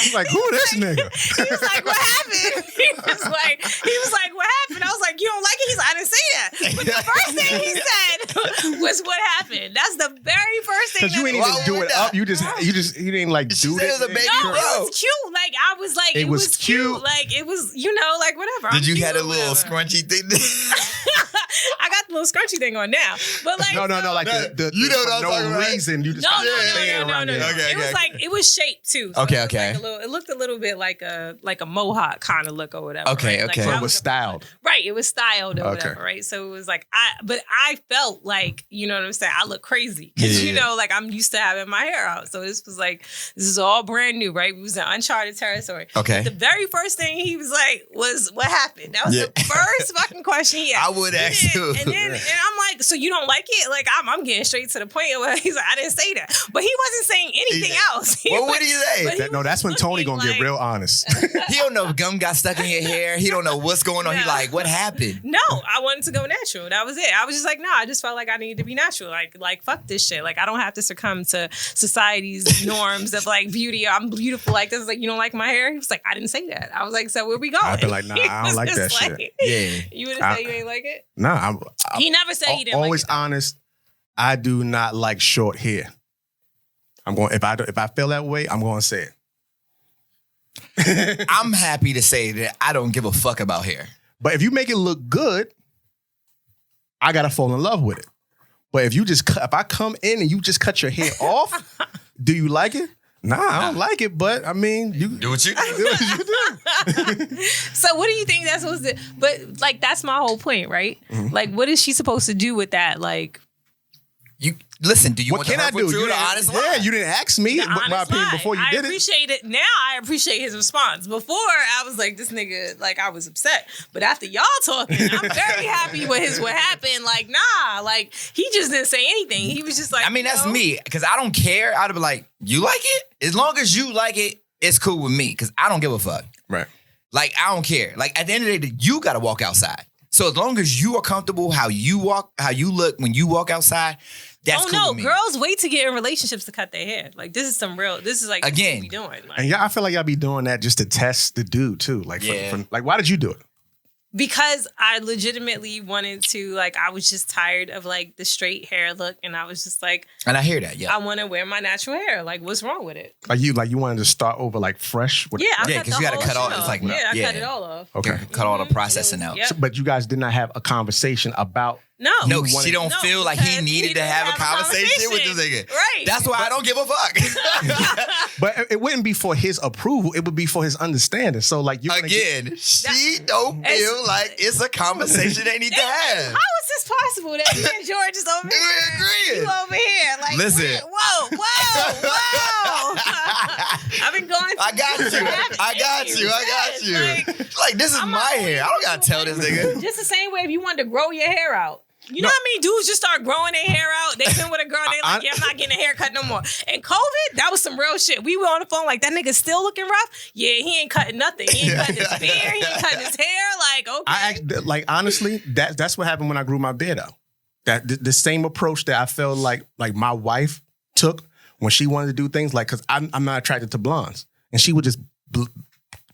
He's like, who this nigga? He was like, what happened? He was like, what happened? I was like, you don't like it? He's like, I didn't say that. But the first thing he said was what happened. That's the very first thing. Because you ain't even do it up. You didn't like do said it was a baby No, it was cute. Like, I was like, it was cute. Like, it was, like, whatever. Did you have a little scrunchy thing? I got the little scrunchy thing on now. But like, no, like the you know what I'm no talking about. reason you just no. Okay, It was like it was shaped too. So Okay, it was okay. Like it looked a little bit like a mohawk kind of look or whatever. Okay, right? okay. So Like, it was styled. Right, it was styled or Okay. whatever, right? So it was like but I felt like, you know what I'm saying? I look crazy because Yeah. like I'm used to having my hair out. So this is all brand new, right? We was in uncharted territory. Okay. The very first thing he was like was, "What happened?" That was Yeah. the first fucking question he asked. I would ask you. And I'm like, so you don't like it? Like I'm getting straight to the point where he's like, I didn't say that, but he wasn't saying anything else. What did he say? But That's when Tony gonna get real honest. He don't know if gum got stuck in your hair. He don't know what's going on. He No. like, what happened? No, I wanted to go natural. That was it. I was just like, no, I just felt like I needed to be natural. Like fuck this shit. Like I don't have to succumb to society's norms of like beauty. I'm beautiful like this. Like, you don't like my hair? He was like, I didn't say that. I was like, so where we going? I'd be like, nah, He I don't was like that just shit. Yeah. You would have said you ain't like it? Nah, He never said he didn't always like it. honest. I do not like short hair. I'm going if I feel that way, I'm going to say it. I'm happy to say that I don't give a fuck about hair. But if you make it look good, I gotta fall in love with it. But if I come in and you just cut your hair off, do you like it? Nah, I don't like it. But I mean, you Do what you do what you do. So what do you think that's supposed to? But like that's my whole point, right? Mm-hmm. Like, what is she supposed to do with that? Like, You listen, do you What want can the I hurtful do? truth or You the didn't- honest yeah, lie? you didn't ask me the what my honest opinion lie. before you I did it. appreciate it. Now I appreciate his response. Before I was like, this nigga, like I was upset. But after y'all talking, I'm very happy with what happened. Like, nah, like he just didn't say anything. He was just like, I mean, that's you know? me. Because I don't care. I'd be like, you like it? As long as you like it, it's cool with me. Because I don't give a fuck. Right. Like, I don't care. Like, at the end of the day, you got to walk outside. So as long as you are comfortable how you look when you walk outside, that's cool with me. Girls wait to get in relationships to cut their hair. Like this is like Again. what we doing. Like, And I feel like y'all be doing that just to test the dude too. Like, Yeah. like why did you do it? Because I legitimately wanted to, like, I was just tired of, like, the straight hair look. And I was just like... And I hear that, yeah. I want to wear my natural hair. Like, what's wrong with it? Like you wanted to start over, like, fresh? With, Yeah, because you got to cut all... It's like, I cut it all off. Okay. Cut all the processing out. Yep. So, but you guys did not have a conversation about... No, she don't feel like he because needed to have a conversation with this nigga. Right. That's why I don't give a fuck. But it wouldn't be for his approval. It would be for his understanding. So, like, you Again, she don't feel like it's a conversation they need to have. How is this possible that me and George is over here? You over here. Like, listen. Whoa. I've been going through I got you. Like, this is my hair. I don't got to tell this nigga. Just the same way if you wanted to grow your hair out. You know how many dudes just start growing their hair out? They've been with a girl, they like, yeah, I'm not getting a haircut no more. And COVID, that was some real shit. We were on the phone like, that nigga still looking rough? Yeah, he ain't cutting nothing. He ain't cutting his beard. He ain't cutting his hair. Like, okay. Honestly, that's what happened when I grew my beard out. That the same approach that I felt like my wife took when she wanted to do things, like, because I'm not attracted to blondes. And she would just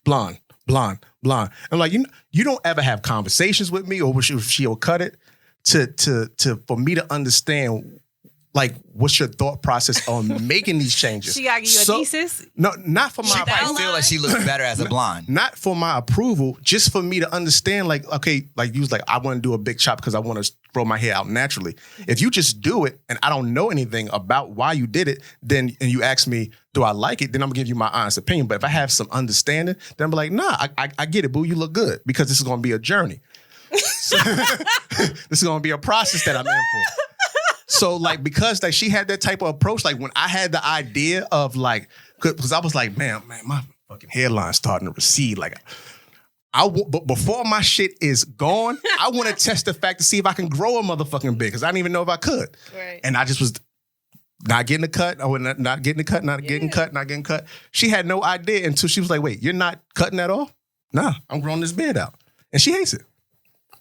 blonde. I'm like, you don't ever have conversations with me, or she'll cut it to for me to understand, like, what's your thought process on making these changes. She gotta give you a thesis? No, not for my I feel like she looks better as a blonde. Not for my approval, just for me to understand, like, okay, like you was like, I want to do a big chop because I want to grow my hair out naturally. If you just do it and I don't know anything about why you did it, and you ask me, do I like it? Then I'm gonna give you my honest opinion. But if I have some understanding, then I'm like, nah, I get it, boo, you look good, because this is gonna be a journey. So, this is gonna be a process that I'm in for. So, like, because like she had that type of approach, like when I had the idea of, like, because I was like, man, my fucking hairline's starting to recede. Like, but before my shit is gone, I want to test the fact to see if I can grow a motherfucking beard, because I didn't even know if I could. Right. And I just was not getting a cut. I was not getting a cut, not getting cut. She had no idea until she was like, wait, you're not cutting that off? Nah, I'm growing this beard out. And she hates it.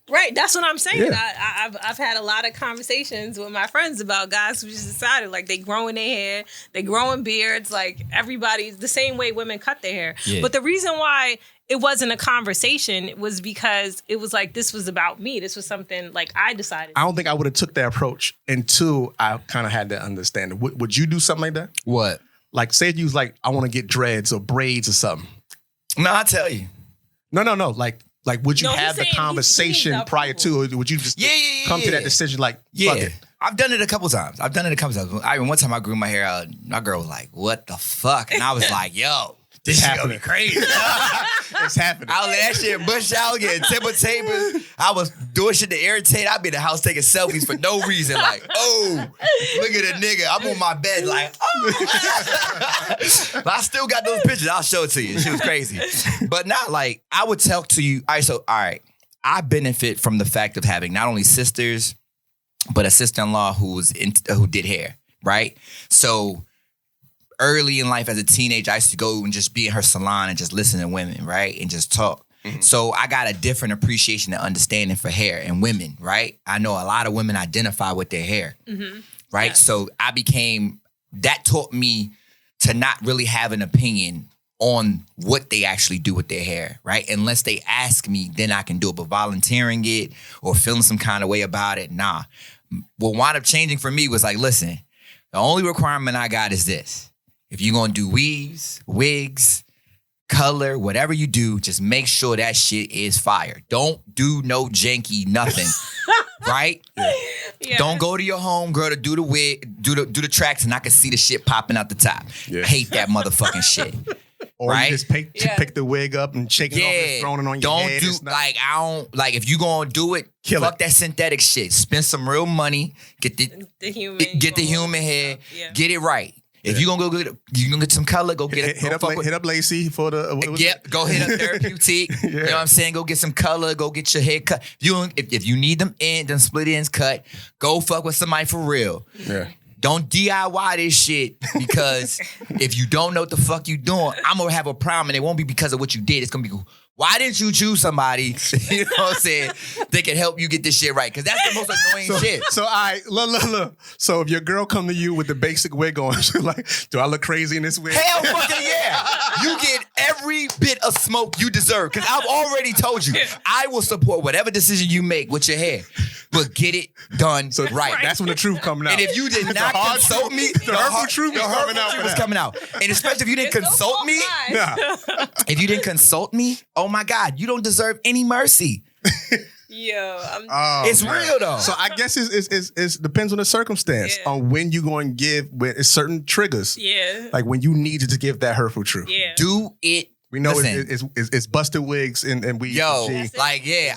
Right, that's what I'm saying. Yeah. I've had a lot of conversations with my friends about guys who just decided, like, they growing their hair, they growing beards, like, everybody's the same way women cut their hair. Yeah. But the reason why it wasn't a conversation was because it was like, this was about me. This was something, like, I decided. I don't think I would have took that approach until I kind of had that understanding. Would you do something like that? What? Like, say if you was like, I want to get dreads or braids or something. No, I'll tell you. No. Like, would you have the conversation prior to, or would you just come to that decision like, fuck it? I've done it a couple times. One time I grew my hair out, my girl was like, what the fuck? And I was like, yo, this shit gonna be crazy. It's happening. I was like, that shit bush out, getting temper tapers. I was doing shit to irritate. I'd be in the house taking selfies for no reason. Like, oh, look at the nigga. I'm on my bed like, oh. But I still got those pictures. I'll show it to you. She was crazy. But not like, I would talk to you. All right. I benefit from the fact of having not only sisters, but a sister-in-law who did hair, right? So early in life as a teenager, I used to go and just be in her salon and just listen to women, right? And just talk. Mm-hmm. So I got a different appreciation and understanding for hair and women, right? I know a lot of women identify with their hair, right? Yes. So that taught me to not really have an opinion on what they actually do with their hair, right? Unless they ask me, then I can do it. But volunteering it or feeling some kind of way about it, nah. What wound up changing for me was like, listen, the only requirement I got is this. If you're going to do weaves, wigs, color, whatever you do, just make sure that shit is fire. Don't do no janky nothing, right? Yeah. Don't go to your home girl to do the wig, do the tracks, and I can see the shit popping out the top. Yeah. I hate that motherfucking shit. Or right? You just pick the wig up and shake it off and throw it on your head. If you gonna do it, fuck that synthetic shit. Spend some real money, get the human hair, get it right. If you gonna get some color, go get it. Hit up Lacey for the. Go hit up Therapeutic. You know what I'm saying? Go get some color. Go get your hair cut. If you need them split ends cut, go fuck with somebody for real. Yeah. Don't DIY this shit, because if you don't know what the fuck you doing, I'm gonna have a problem, and it won't be because of what you did. It's gonna be, why didn't you choose somebody, you know what I'm saying, that can help you get this shit right? Because that's the most annoying shit. So look. So if your girl come to you with the basic wig on, she's like, do I look crazy in this wig? Hell fucking yeah. You get every bit of smoke you deserve. Because I've already told you, I will support whatever decision you make with your hair. But get it done right. That's when the truth coming out. And if you did not consult me, the hurtful truth was coming out. And especially if you didn't consult me. If you didn't consult me, oh my God, you don't deserve any mercy. It's real though. So I guess it depends on the circumstance on when you're going to give with certain triggers. Yeah. Like when you need to give that hurtful truth. Yeah. Do it. We know it's busted wigs and we. I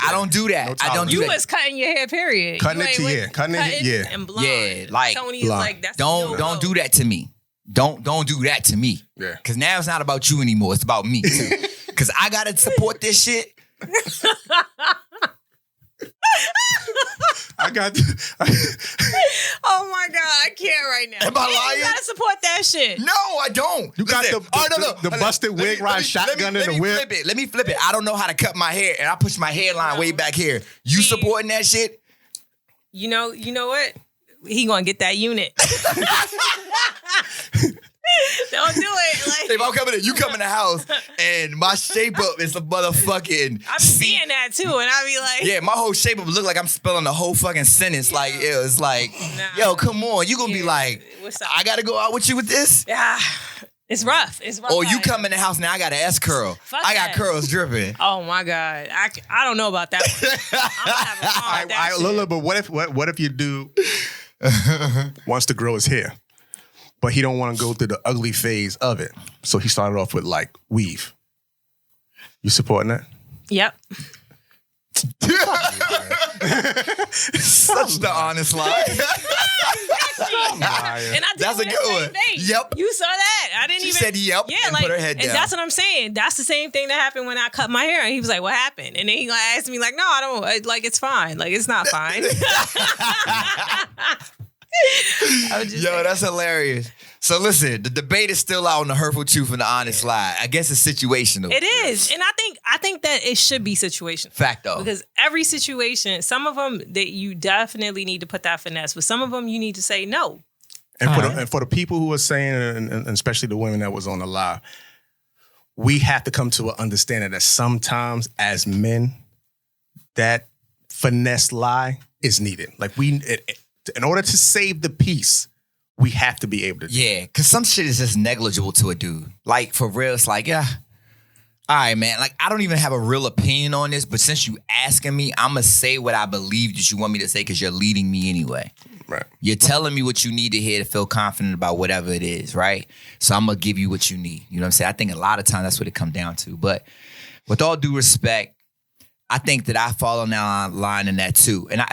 don't do that. No I don't do You that. was cutting your hair, period. Cutting it, and blonde. Yeah, like Tony is like, that's don't do that to me. Don't do that to me. Yeah. Because now it's not about you anymore. It's about me too. Because I gotta support this shit. I got. Oh my God, I can't right now. Am I lying? You gotta support that shit. No, I don't. You got the busted wig riding shotgun in the whip. Let me flip it. I don't know how to cut my hair, and I push my hairline way back here. You supporting that shit? You know what? He gonna get that unit. Don't do it. Like, if I'm coming in, you come in the house, and my shape up is a motherfucking. I'm seeing that too, and I be like, yeah, my whole shape up look like I'm spelling the whole fucking sentence. Like it's like, yo, come on, you gonna be like, I gotta go out with you with this? Yeah. It's rough. It's rough. Or you come in the house now, I got an S curl. I got curls dripping. Oh my God, I don't know about that one. I'm gonna have a fun with that shit. But what if your dude wants to grow his hair, but he don't want to go through the ugly phase of it, so he started off with like weave. You supporting that? Yep. Such the honest lie. And I did That's a good one. Yep. You saw that. I didn't She even. said yep and put her head down. And that's what I'm saying. That's the same thing that happened when I cut my hair. And he was like, what happened? And then he asked me like, no, I don't. Like, it's fine. Like, it's not fine. Yo, that's hilarious. So listen, the debate is still out on the hurtful truth and the honest lie. I guess it's situational. It is. And I think that it should be situational. Fact though. Because every situation, some of them that you definitely need to put that finesse, but some of them you need to say no. And for the people who are saying, and especially the women that was on the live, we have to come to an understanding that sometimes as men, that finesse lie is needed. Like in order to save the peace, we have to be able to do it. Yeah, because some shit is just negligible to a dude. Like, for real, it's like, yeah, all right, man. Like, I don't even have a real opinion on this, but since you asking me, I'm going to say what I believe that you want me to say because you're leading me anyway. Right. You're telling me what you need to hear to feel confident about whatever it is, right? So I'm going to give you what you need. You know what I'm saying? I think a lot of times that's what it comes down to. But with all due respect, I think that I fall on that line in that too. And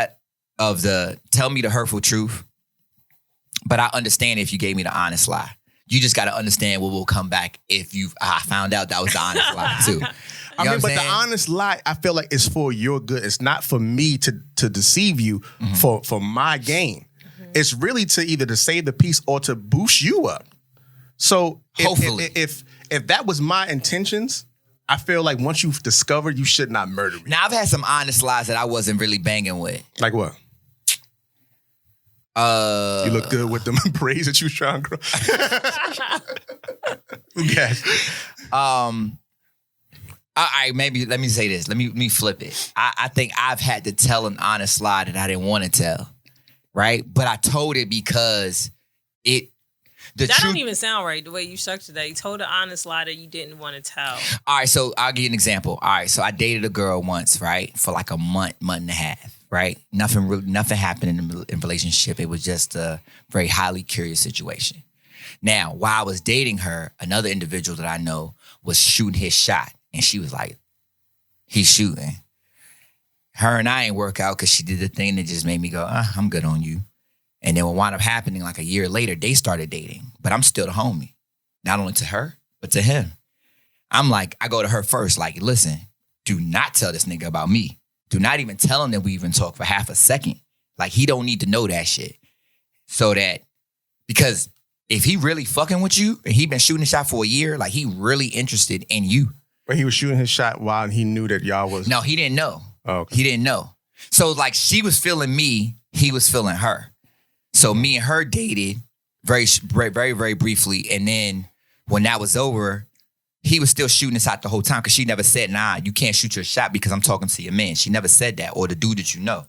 tell me the hurtful truth, but I understand if you gave me the honest lie. You just got to understand what will come back if I found out that was the honest lie too. The honest lie, I feel like it's for your good. It's not for me to deceive you for my gain. Mm-hmm. It's really to either to save the peace or to boost you up. So hopefully, if that was my intentions, I feel like once you've discovered, you should not murder me. Now I've had some honest lies that I wasn't really banging with. Like what? You look good with them braids that you was trying to grow. Okay. Maybe let me say this. Let me flip it. I think I've had to tell an honest lie that I didn't want to tell, right? But I told it because don't even sound right the way you structured that. You told an honest lie that you didn't want to tell. All right, so I'll give you an example. All right, so I dated a girl once, right, for like a month and a half. Right? Nothing happened in the relationship. It was just a very highly curious situation. Now, while I was dating her, another individual that I know was shooting his shot. And she was like, he's shooting. Her and I ain't work out because she did the thing that just made me go, I'm good on you. And then what wound up happening like a year later, they started dating. But I'm still the homie. Not only to her, but to him. I'm like, I go to her first, like, listen, do not tell this nigga about me. Do not even tell him that we even talk for half a second. Like, he don't need to know that shit. Because if he really fucking with you and he been shooting a shot for a year, like, he really interested in you. But he was shooting his shot while he knew that y'all was... No, he didn't know. Oh, okay. He didn't know. So, like, she was feeling me, he was feeling her. So me and her dated very, very, very briefly. And then when that was over, he was still shooting us out the whole time because she never said, nah, you can't shoot your shot because I'm talking to your man. She never said that, or the dude that you know.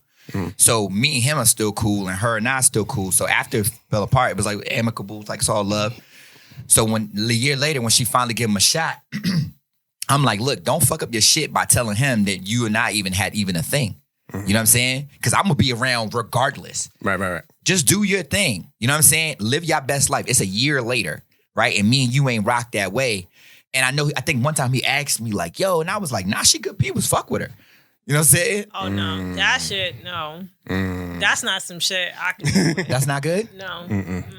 So me and him are still cool, and her and I are still cool. So after it fell apart, it was like amicable, like it's all love. So when a year later, when she finally gave him a shot, I'm like, look, don't fuck up your shit by telling him that you and I even had a thing. You know what I'm saying? Because I'm going to be around regardless. Right. Just do your thing. You know what I'm saying? Live your best life. It's a year later, right? And me and you ain't rocked that way. And I think one time he asked me like, yo, and I was like, nah, she good people. Fuck with her. You know what I'm saying? Oh, no. That shit, no. That's not some shit I can do with. That's not good? No.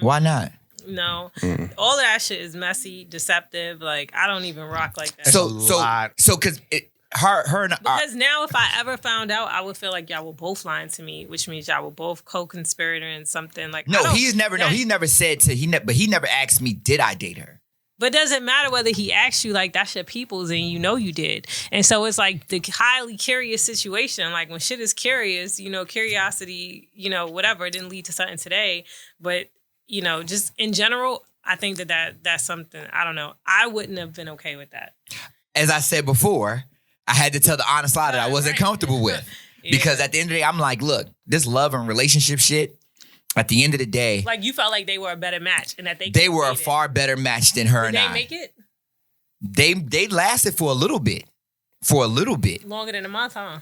Why not? No. All of that shit is messy, deceptive. Like, I don't even rock like that. So, because her and because now if I ever found out, I would feel like y'all were both lying to me, which means y'all were both co-conspirator in something. Like, he never asked me, did I date her? But it doesn't matter whether he asked you, like, that's your people's and you know you did. And so it's like the highly curious situation. Like when shit is curious, curiosity, whatever, it didn't lead to something today. But, just in general, I think that's something, I don't know. I wouldn't have been okay with that. As I said before, I had to tell the honest lie that I wasn't comfortable with. Because at the end of the day, I'm like, look, this love and relationship shit, at the end of the day, like you felt like they were a better match, and that they were a far better match than her and I. Did they make it? They lasted for a little bit. Longer than a month, huh?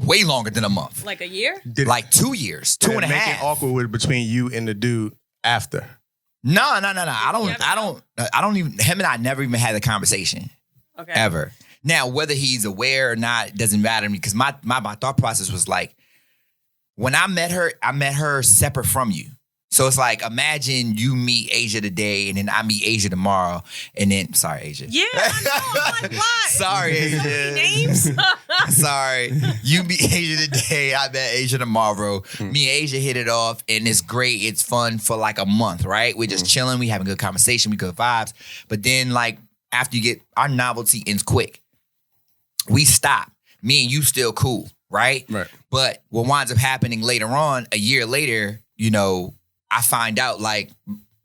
Way longer than a month. Like a year? Like 2 years, two and a half. Make it awkward between you and the dude after. No. I don't even. Him and I never even had the conversation. Okay. Ever. Now, whether he's aware or not doesn't matter to me because my thought process was like, when I met her separate from you. So it's like, imagine you meet Asia today and then I meet Asia tomorrow. And then, sorry, Asia. Yeah, I know. I'm like, what? Sorry, Asia. So names? Sorry. You meet Asia today, I met Asia tomorrow. Me and Asia hit it off and it's great. It's fun for like a month, right? We're just chilling. We having good conversation. We good vibes. But then like, after you get, our novelty ends quick. We stop. Me and you still cool. Right? But what winds up happening later on, a year later, I find out like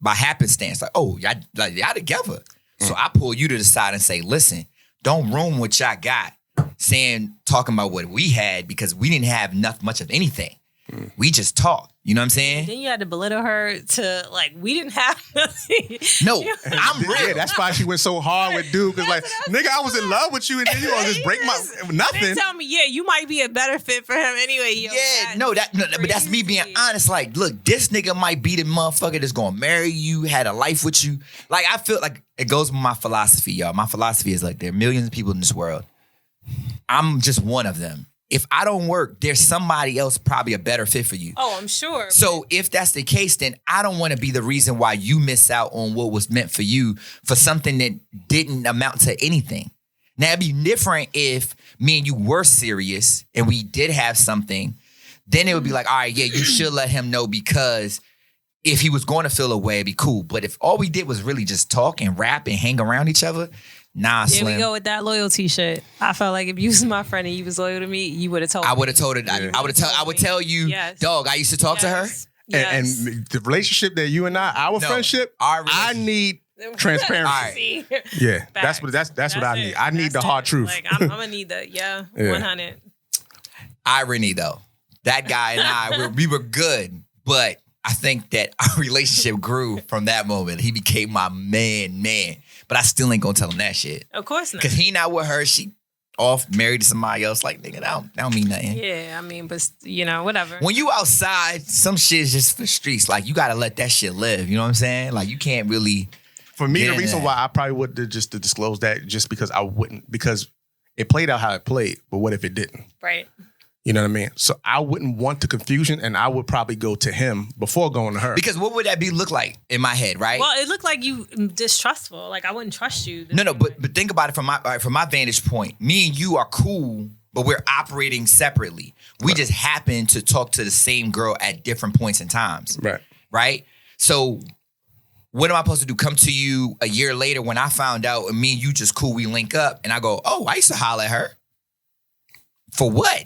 by happenstance, like, oh, y'all together. So I pull you to the side and say, listen, don't ruin what y'all got talking about what we had because we didn't have much of anything. We just talked. You know what I'm saying? Then you had to belittle her to like, we didn't have nothing. No, I'm real. Yeah, that's why she went so hard with dude. Because like, nigga, I was in love with you and then you gonna just break my nothing. They tell me, yeah, you might be a better fit for him anyway. Yo, but that's me being honest. Like, look, this nigga might be the motherfucker that's gonna marry you, had a life with you. Like, I feel like it goes with my philosophy, y'all. My philosophy is like, there are millions of people in this world. I'm just one of them. If I don't work, there's somebody else probably a better fit for you. Oh, I'm sure. So if that's the case, then I don't want to be the reason why you miss out on what was meant for you for something that didn't amount to anything. Now, it'd be different if me and you were serious and we did have something. Then it would be like, all right, yeah, you should let him know because if he was going to feel away, it'd be cool. But if all we did was really just talk and rap and hang around each other, nah, Slim. There we go with that loyalty shit. I felt like if you was my friend and you was loyal to me, you would have told me. I would have told her. Yeah. I would tell you, yes. Dog, I used to talk to her. Yes. And the relationship that you and our friendship, I need transparency. Right. Yeah, that's what I need. I need the hard truth. Like I'm gonna need the 100. Irony though, that guy and I, we were good, but I think that our relationship grew from that moment. He became my man. But I still ain't gonna tell him that shit. Of course not. Because he not with her. She off married to somebody else. Like, nigga, that don't mean nothing. Yeah, I mean, but whatever. When you outside, some shit is just for streets. Like, you gotta let that shit live. You know what I'm saying? Like, you can't really. For me, the reason why I probably would just to disclose that just because I wouldn't, because it played out how it played. But what if it didn't? Right. You know what I mean? So I wouldn't want the confusion, and I would probably go to him before going to her. Because what would that look like in my head, right? Well, it looked like you distrustful. Like I wouldn't trust you. No, but think about it from my vantage point. Me and you are cool, but we're operating separately. We just happen to talk to the same girl at different points in times. Right? So what am I supposed to do? Come to you a year later when I found out and me and you just cool, we link up, and I go, oh, I used to holler at her. For what?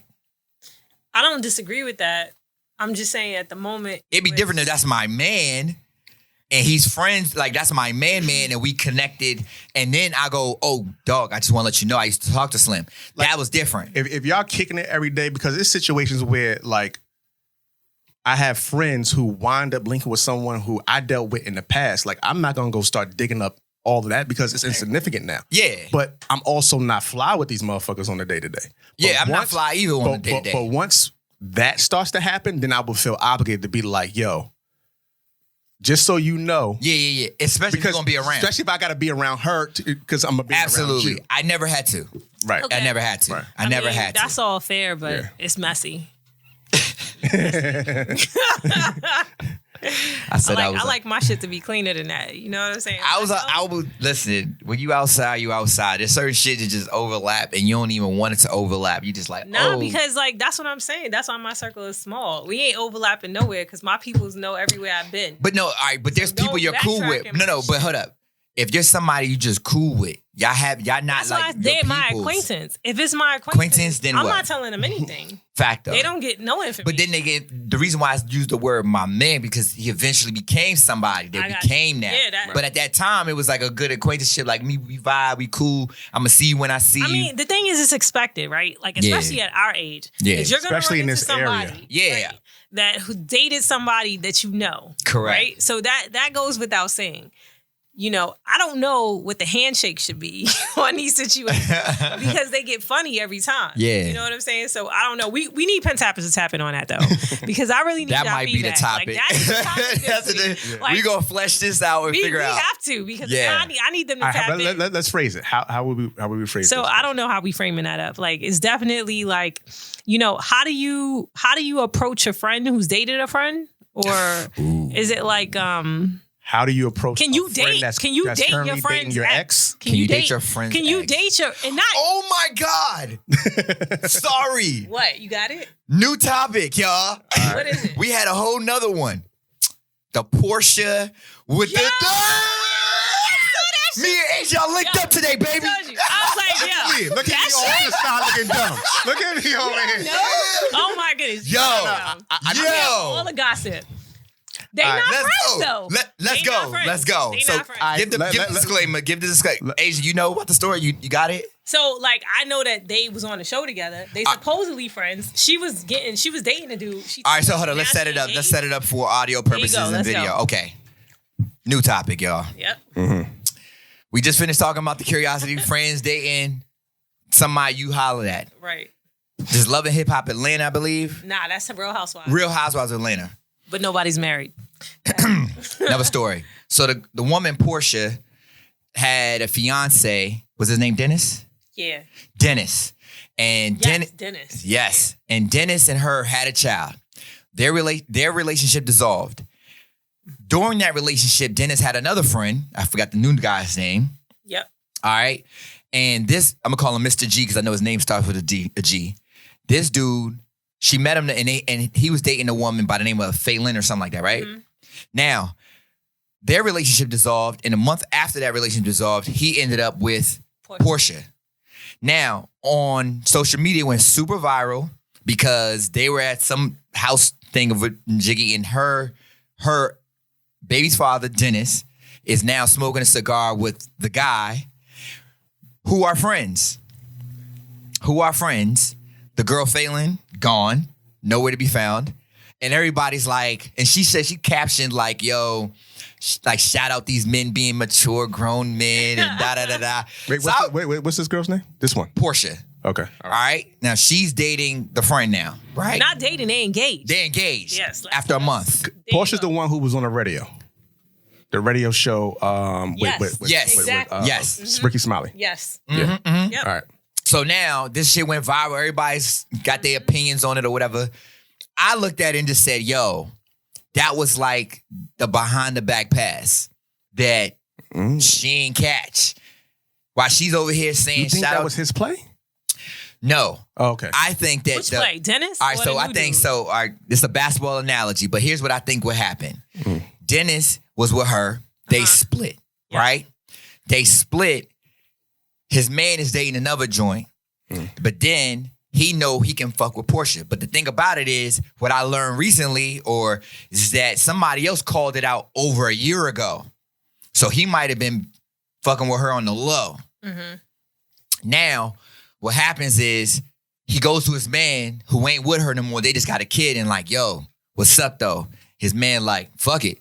I don't disagree with that. I'm just saying at the moment. It'd be different if that's my man And he's friends, like that's my man, and we connected. And then I go, oh, dog, I just want to let you know I used to talk to Slim. Like, that was different. If y'all kicking it every day, because there's situations where like I have friends who wind up linking with someone who I dealt with in the past. Like I'm not gonna go start digging up all of that because it's insignificant now. Yeah. But I'm also not fly with these motherfuckers on the day-to-day. Yeah, I'm not fly either on the day-to-day. But once that starts to happen, then I will feel obligated to be like, yo, just so you know. Yeah. Especially if you're going to be around. Especially if I got to be around her because I'm going to be Absolutely. around you. I never had to. Right. Okay. I never had to. Right. I never had to. That's all fair, but it's messy. I like my shit to be cleaner than that. You know what I'm saying? I would listen. When you outside, you outside. There's certain shit that just overlap, and you don't even want it to overlap. You just like because like that's what I'm saying. That's why my circle is small. We ain't overlapping nowhere because my peoples know everywhere I've been. But no, all right. But there's people you're cool with. No. But hold up. If you're somebody you just cool with, y'all not that's like why they're my acquaintance. If it's my acquaintance, then I'm what? not telling them anything. Fact though. They don't get no information. But then they get the reason why I used the word my man because he eventually became somebody that became that. Yeah, but at that time, it was like a good acquaintanceship. Like me, we vibe, we cool. I'm gonna see you when I see you. I mean, the thing is, it's expected, right? Like especially at our age. Yeah, you're gonna especially run in into this somebody, area. Yeah. right, that who dated somebody that you know. Correct. Right. So that goes without saying. You know, I don't know what the handshake should be on these situations because they get funny every time. Yeah. You know what I'm saying? So I don't know. We need Pintappers to tap in on that though. Because I really need that y'all might feedback. be the topic. Like, that is the topic this week. Like, we gonna flesh this out and figure out. We have to because I need them to tap in. Let's phrase it. How would we phrase it? So I don't know how we framing that up. Like it's definitely like, you know, how do you approach a friend who's dated a friend? Or is it like how do you approach? Can you date? Can you date your friend's ex? Can you date your friend's Can you ex? date your and not? Oh my God! Sorry. What you got it? New topic, y'all. What is it? We had a whole nother one. The Porsche with the. Me and Asia y'all linked up today, baby. I was like, yeah. Look at me on this side looking dumb. Look at me over here. No. Oh my goodness. Yo. All the gossip. They not friends though. Let's go. So give the disclaimer. Give the disclaimer. Asia, you know about the story? You got it? So like I know that they was on the show together. They supposedly friends. She was dating a dude. All right, so hold on. Let's set it up. Let's set it up for audio purposes and video. Okay. New topic, y'all. Yep. Mm-hmm. We just finished talking about the curiosity friends dating somebody you hollered at. Right. Just Love and Hip Hop Atlanta, I believe. Nah, that's a Real Housewives. Real Housewives of Atlanta. But nobody's married. Another story. So the woman Portia had a fiance. Was his name Dennis? Yeah. Dennis. And Dennis. Yes. Yeah. And Dennis and her had a child. Their relationship dissolved. During that relationship, Dennis had another friend. I forgot the new guy's name. Yep. All right. And this, I'm going to call him Mr. G because I know his name starts with a G. This dude, she met him and he was dating a woman by the name of Phelan or something like that, right? Mm-hmm. Now, their relationship dissolved. And a month after that relationship dissolved, he ended up with Portia. Now, on social media, it went super viral because they were at some house thing of Jiggy and her baby's father, Dennis, is now smoking a cigar with the guy who are friends. The girl Phelan, gone, nowhere to be found. And everybody's like, and she said, she captioned like, yo, like shout out these men being mature, grown men and da-da-da-da. Wait, what's this girl's name? This one. Portia. Okay. All right. Now she's dating the friend now, right? Not dating, they engaged. They engaged. Yes. After a month. Portia's the one who was on the radio. The radio show yes. with Ricky Smiley. Yes. Yeah. Mm-hmm. Yep. All right. So now this shit went viral. Everybody's got their opinions on it or whatever. I looked at it and just said, yo, that was like the behind the back pass that she ain't catch. While she's over here saying, you think that was his play? No. Oh, okay. I think that Which play? Dennis? All right, so I think so. All right, this is a basketball analogy, but here's what I think would happen. Dennis was with her. They split, right? They split. His man is dating another joint, but then he know he can fuck with Portia. But the thing about it is, what I learned recently, is that somebody else called it out over a year ago. So he might have been fucking with her on the low. Mm-hmm. Now, what happens is he goes to his man who ain't with her no more. They just got a kid and like, yo, what's up though? His man like, fuck it.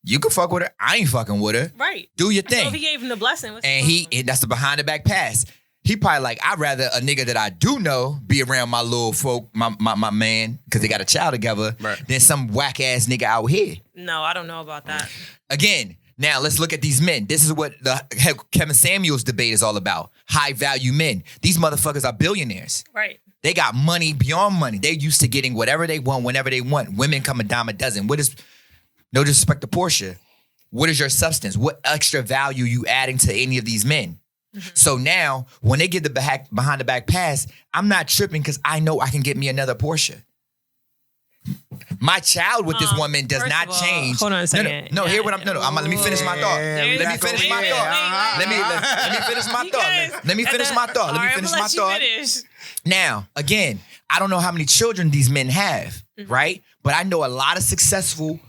You can fuck with her. I ain't fucking with her. Right. Do your thing. So if he gave him the blessing. And that's the behind the back pass. He probably like, I'd rather a nigga that I do know be around my little folk, my man, because they got a child together, than some whack ass nigga out here. No, I don't know about that. Again, now let's look at these men. This is what the Kevin Samuels debate is all about. High value men. These motherfuckers are billionaires. Right. They got money beyond money. They're used to getting whatever they want, whenever they want. Women come a dime a dozen. What is, no disrespect to Portia, what is your substance? What extra value you adding to any of these men? Mm-hmm. So now, when they get the behind the back pass, I'm not tripping because I know I can get me another Portia. My child with this woman does not change. Hold on a second. No, hear what I'm. Let me finish my thought. Let me finish my thought. Let me finish my thought. Let me finish my thought. Let me finish my thought. Now, again, I don't know how many children these men have, right? But I know a lot of successful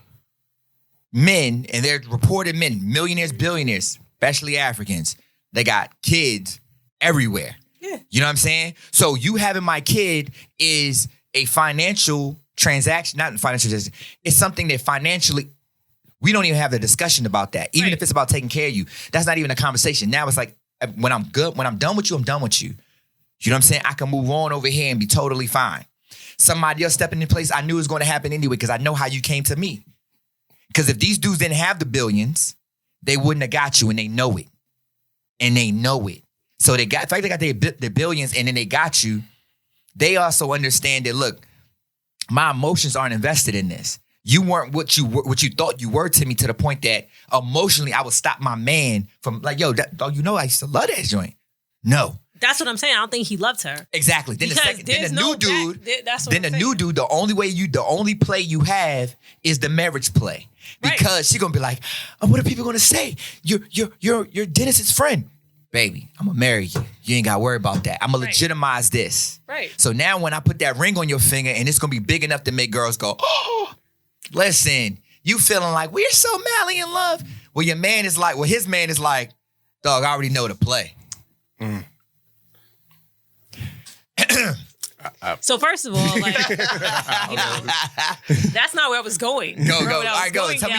men, and they're reported men, millionaires, billionaires, especially Africans. They got kids everywhere. Yeah. You know what I'm saying? So you having my kid is a financial transaction, not financial transaction. It's something that financially, we don't even have the discussion about that. Even if it's about taking care of you, that's not even a conversation. Now it's like, when I'm done with you, I'm done with you. You know what I'm saying? I can move on over here and be totally fine. Somebody else stepping in place, I knew it was going to happen anyway because I know how you came to me. Because if these dudes didn't have the billions, they wouldn't have got you, and they know it. And they know it. So they got their billions and then they got you. They also understand that, look, my emotions aren't invested in this. You weren't what you thought you were to me, to the point that emotionally I would stop my man from like, yo, dog, you know I used to love that joint. No. That's what I'm saying. I don't think he loved her. Exactly. Then the new dude, the only play you have is the marriage play. Because she's gonna be like, oh, what are people gonna say? You're Dennis's friend. Baby, I'm gonna marry you. You ain't gotta worry about that. I'm gonna legitimize this. Right. So now when I put that ring on your finger and it's gonna be big enough to make girls go, oh, listen, you feeling like we're so madly in love. Well, his man is like, dog, I already know the play. Mm. So first of all, like, that's not where I was going. Go. All right, go. Tell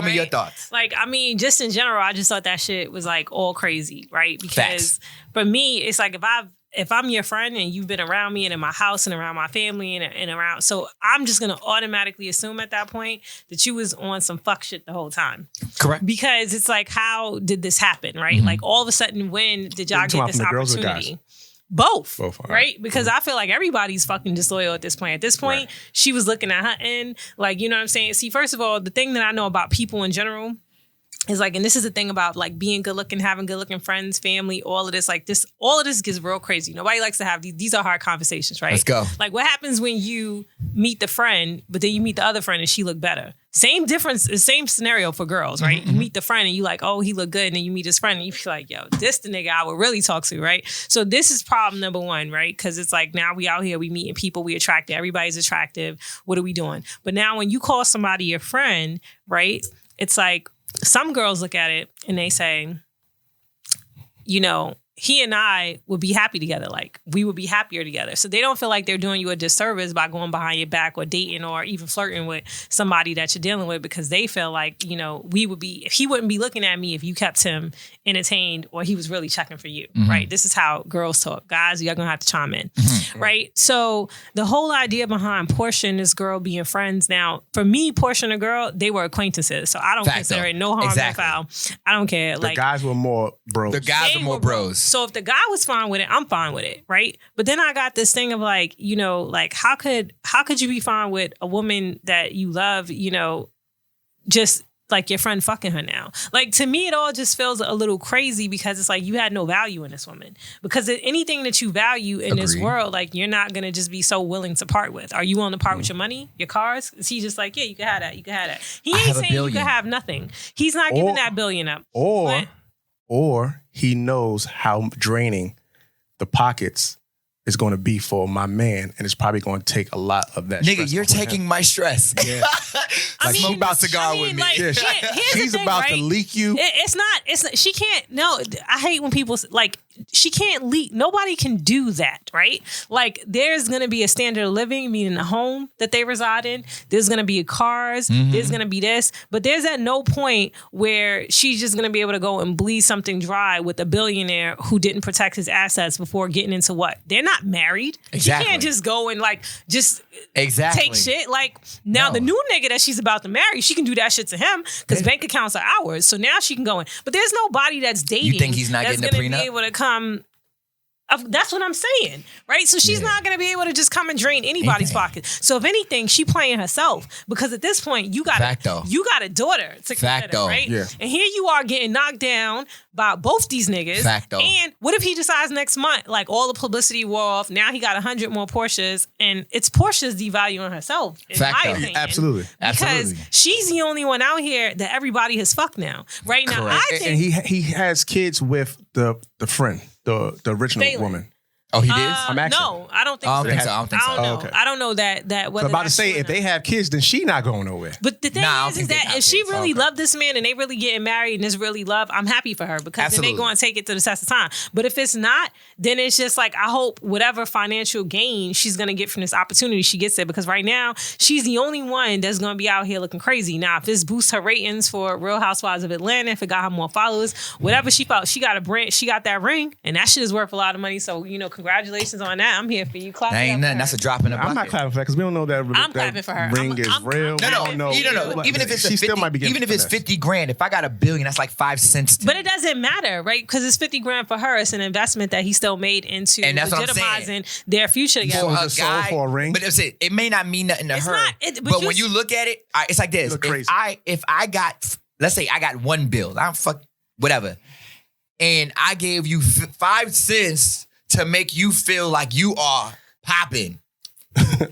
me your thoughts. Like, I mean, just in general, I just thought that shit was like all crazy, right? Because for me, it's like if I'm your friend and you've been around me and in my house and around my family and around, so I'm just gonna automatically assume at that point that you was on some fuck shit the whole time. Correct. Because it's like, how did this happen, right? Mm-hmm. Like all of a sudden, when did y'all get this opportunity? Both, right? Because I feel like everybody's fucking disloyal at this point. At this point, she was looking at her end. Like, you know what I'm saying? See, first of all, the thing that I know about people in general is like, and this is the thing about like being good looking, having good looking friends, family, all of this, like this, all of this gets real crazy. Nobody likes to have these are hard conversations, right? Let's go. Like what happens when you meet the friend, but then you meet the other friend and she look better? Same difference, same scenario for girls, right? Mm-hmm. You meet the friend and you like, oh, he look good. And then you meet his friend and you feel like, yo, this the nigga I would really talk to, right? So this is problem number one, right? Because it's like, now we out here, we meeting people, we attractive, everybody's attractive. What are we doing? But now when you call somebody your friend, right? It's like, some girls look at it and they say, you know, he and I would be happy together. Like, we would be happier together. So they don't feel like they're doing you a disservice by going behind your back or dating or even flirting with somebody that you're dealing with, because they feel like, you know, he wouldn't be looking at me if you kept him entertained or he was really checking for you, right? This is how girls talk. Guys, you're going to have to chime in, right? So the whole idea behind Portia and this girl being friends, now, for me, Portia and the girl, they were acquaintances. So I don't consider it no harm, no foul. I don't care. The guys were more bros. The guys were more bros. So if the guy was fine with it, I'm fine with it, right? But then I got this thing of like, you know, like how could you be fine with a woman that you love, you know, just like your friend fucking her now? Like, to me, it all just feels a little crazy, because it's like you had no value in this woman. Because anything that you value in this world, like, you're not gonna just be so willing to part with. Are you willing to part with your money, your cars? Is he just like, yeah, you can have that, you can have that? He ain't saying you can have nothing. He's not giving that billion up. Or he knows how draining the pockets is going to be for my man, and it's probably going to take a lot of that. Nigga, stress you're off of taking him. my stress. Yeah. Like, smoke about cigar with me. Like, Yeah, here's the she's thing, about to right? leak you. It's not. She can't. No, I hate when people like. She can't leak. Nobody can do that, right? Like, there's gonna be a standard of living, meaning a home that they reside in. There's gonna be cars. There's gonna be this, but there's at no point where she's just gonna be able to go and bleed something dry with a billionaire who didn't protect his assets before getting into what? They're not married. Exactly. She can't just go and like just Exactly. take shit. Like, now No. the new nigga that she's about to marry, she can do that shit to him because bank accounts are ours. So now she can go in. But there's nobody that's dating. You think he's not that's getting a gonna prenup? be able to come. That's what I'm saying, right? So she's not going to be able to just come and drain anybody's pocket. So if anything, she playing herself because at this point you got a daughter to consider, right? Yeah. And here you are getting knocked down by both these niggas. Facto. And what if he decides next month, like all the publicity wore off, now he got 100 more Porsches, and it's Porsches devaluing herself. In my Facto. opinion. Absolutely. Because Absolutely. she's the only one out here that everybody has fucked now. Right now, Correct. I And think he has kids with the friend, the original Phelan. woman. Oh, he did? I'm asking. no, I don't think I so. don't think so. I don't think so. I don't know. Oh, okay. I don't know that So whether I'm about to that's say, true or if not. they have kids, then she not going nowhere. But the thing Nah, I don't is think they that got if she kids. really Okay. loved this man and they really getting married and it's really love, I'm happy for her because then they Absolutely. go and take it to the test of time. But if it's not, then it's just like, I hope whatever financial gain she's going to get from this opportunity, she gets it. Because right now, she's the only one that's going to be out here looking crazy. Now, if this boosts her ratings for Real Housewives of Atlanta, if it got her more followers, whatever she felt, she got a brand, she got that ring, and that shit is worth a lot of money. So, congratulations on that. I'm here for you. Clap That it ain't up for nothing. her. That's a drop in the bucket. I'm not clapping for that because we don't know that. I'm that clapping for her. Ring I'm- is I'm- real. I'm- We No, don't know. you don't know. Even if it's she still might be getting even if it's finessed. 50 grand, if I got $1 billion, that's like 5 cents. To But me. it doesn't matter, right? Because it's 50 grand for her. It's an investment that he still made into And that's what I'm saying. legitimizing their future together. For for was a it sold guy, for a ring? but it may not mean nothing to It's her. not, but but when you look at it, it's like this. look crazy. If I got, let's say I got one bill, I'm whatever, and I gave you 5 cents to make you feel like you are popping.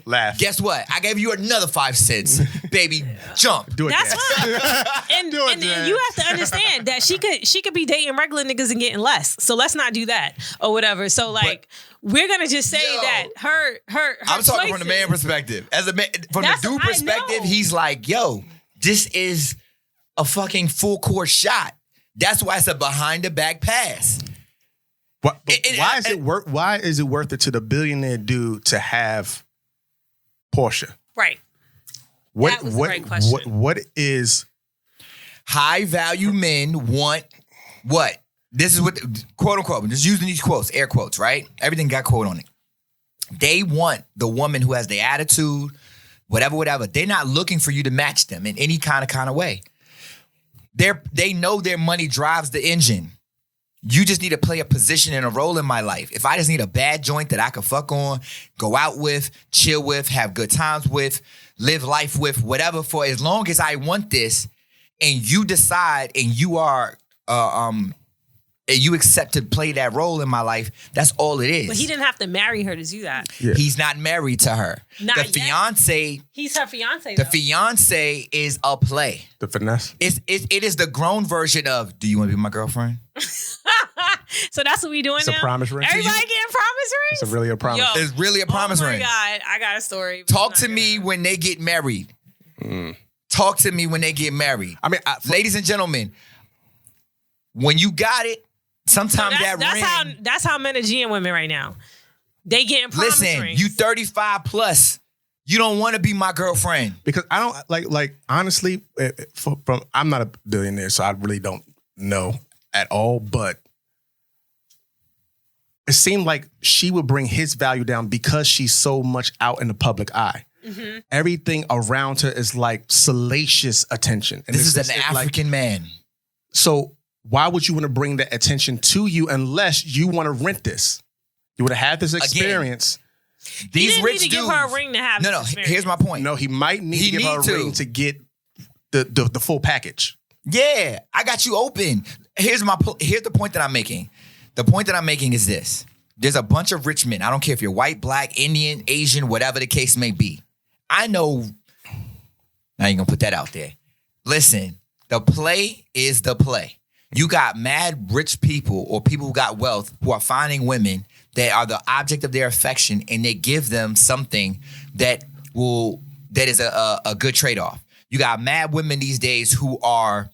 Laugh. Guess what? I gave you another 5 cents, baby. Jump. Do it. That's Dad. fine. And, Do it, and Dad. you have to understand that she could be dating regular niggas and getting less. So let's not do that or whatever. So like we're gonna just say Yo. that her I'm talking from the man choices- perspective. As a man, from the That's- dude I perspective, know. he's like, yo, this is a fucking full court shot. That's why it's a behind the back pass. But It- why is it worth? Why is it worth it to the billionaire dude to have Porsche? Right. What That was the what right question. what is High value men want what? This is what, quote unquote, I'm just using these quotes, air quotes, right? Everything got quote on it. They want the woman who has the attitude, whatever. They're not looking for you to match them in any kind of way. They know their money drives the engine. You just need to play a position and a role in my life. If I just need a bad joint that I can fuck on, go out with, chill with, have good times with, live life with, whatever, for as long as I want this, and you decide and you are and you accept to play that role in my life, that's all it is. But he didn't have to marry her to do that. Yeah. He's not married to her. Not The yet. fiance, He's her fiance. the though. fiance is a play. the finesse? It is the grown version of, do you want to be my girlfriend? So that's what we doing It's now. a promise ring. Everybody getting promise rings. It's really a promise. Yo. It's really a promise oh my ring. God, I got a story. Talk to me when they get married. Talk to me when they get married. I mean, Ladies and gentlemen, when you got it, sometimes that ring. That's how men are G'ing women right now. They getting promise Listen, rings. you 35 plus. You don't want to be my girlfriend. because I don't like honestly. From I'm not a billionaire, so I really don't know at all. But it seemed like she would bring his value down because she's so much out in the public eye. Mm-hmm. Everything around her is like salacious attention. And This is it's an like- African man. so why would you want to bring that attention to you unless you want to rent this? You want to have this experience. He These didn't rich need to dudes. give her a ring to have No, this no. experience. Here's my point. No, he might need He to give her a need to. ring to get the full package. Yeah, I got you open. Here's the point that I'm making. The point that I'm making is this. There's a bunch of rich men. I don't care if you're white, black, Indian, Asian, whatever the case may be. I know. I ain't gonna put that out there. Listen, the play is the play. You got mad rich people or people who got wealth who are finding women that are the object of their affection, and they give them something that is a good trade-off. You got mad women these days who are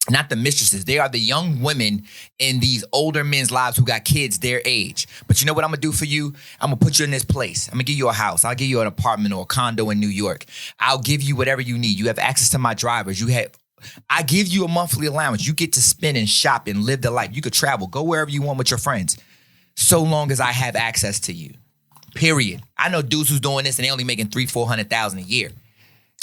not the mistresses. They are the young women in these older men's lives who got kids their age. But you know what I'm going to do for you? I'm going to put you in this place. I'm going to give you a house. I'll give you an apartment or a condo in New York. I'll give you whatever you need. You have access to my drivers. I give you a monthly allowance. You get to spend and shop and live the life. You could travel. Go wherever you want with your friends. So long as I have access to you. Period. I know dudes who's doing this and they only making $300,000-$400,000 a year.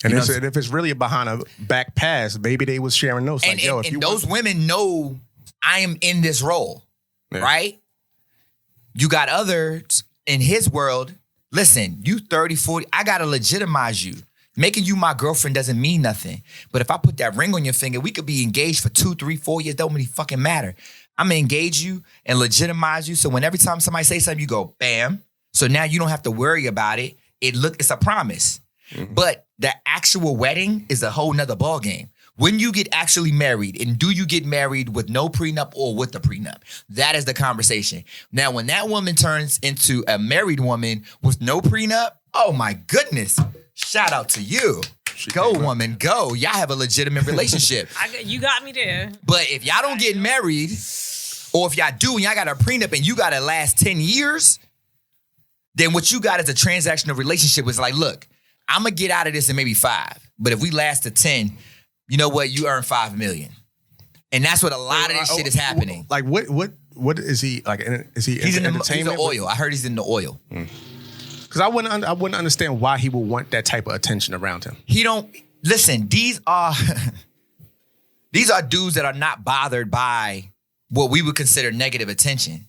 And if it's really behind a back pass, maybe they was sharing notes. And those women know I am in this role, right? You got others in his world. Listen, you 30, 40, I got to legitimize you. Making you my girlfriend doesn't mean nothing. But if I put that ring on your finger, we could be engaged for 2, 3, 4 years. Don't really fucking matter. I'm going to engage you and legitimize you. So when every time somebody says something, you go, bam. So now you don't have to worry about it. It's a promise. Mm-hmm. But the actual wedding is a whole nother ballgame. When you get actually married, and do you get married with no prenup or with the prenup? That is the conversation. Now, when that woman turns into a married woman with no prenup, oh my goodness, shout out to you. Go, woman, go. Y'all have a legitimate relationship. You got me there. But if y'all don't get married, or if y'all do and y'all got a prenup and you got to last 10 years, then what you got is a transactional relationship. It's like, look, I'm going to get out of this in maybe 5. But if we last to 10, you know what? You earn $5 million. And that's what a lot of this shit is happening. Like, what is he, like, is he he's in He's entertainment? in oil. I heard he's in the oil. Because I wouldn't understand why he would want that type of attention around him. He don't, listen, these are dudes that are not bothered by what we would consider negative attention.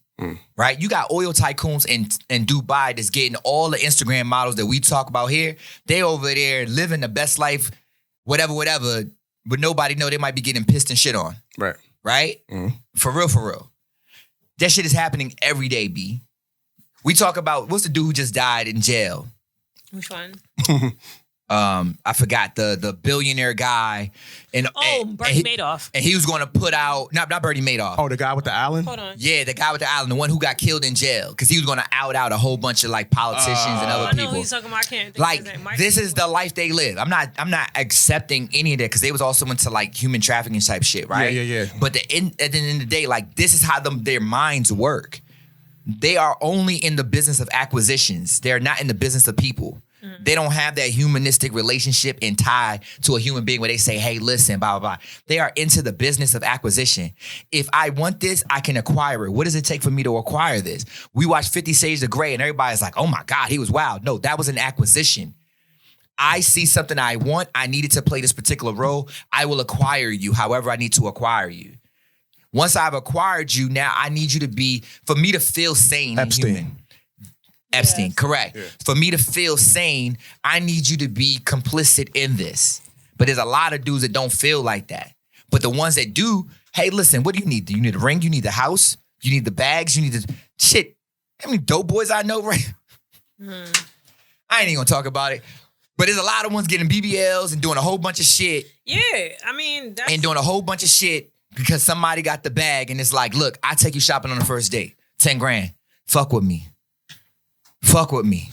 Right? You got oil tycoons in Dubai that's getting all the Instagram models that we talk about here. They over there living the best life, whatever, but nobody know they might be getting pissed and shit on. Right. Right? For real. That shit is happening every day, B. We talk about, what's the dude who just died in jail? Which one? I forgot the billionaire guy. Bernie Madoff. And he was going to put out, not Bernie Madoff. Oh, the guy with the island? Hold on. Yeah, the guy with the island, the one who got killed in jail. Because he was going to out a whole bunch of like politicians and other people. I know who he's talking about. I can't think like, of his name. this is the life they live. I'm not accepting any of that because they was also into like human trafficking type shit, right? Yeah. But at the end of the day, like this is how their minds work. They are only in the business of acquisitions. They're not in the business of people. They don't have that humanistic relationship and tie to a human being where they say, hey, listen, blah, blah, blah. They are into the business of acquisition. If I want this, I can acquire it. What does it take for me to acquire this? We watched 50 Shades of Grey and everybody's like, oh my God, he was wild. No, that was an acquisition. I see something I want. I needed to play this particular role. I will acquire you however I need to acquire you. Once I've acquired you, now I need you to be, for me to feel sane and human. Epstein, correct. Yeah. For me to feel sane, I need you to be complicit in this. But there's a lot of dudes that don't feel like that. But the ones that do, hey, listen, what do you need? Do you need a ring? You need the house? You need the bags? You need the shit. How many dope boys I know, right? I ain't even gonna talk about it. But there's a lot of ones getting BBLs and doing a whole bunch of shit. Yeah, I mean, that's... And doing a whole bunch of shit because somebody got the bag and it's like, look, I take you shopping on the first date. 10 grand. Fuck with me. Fuck with me.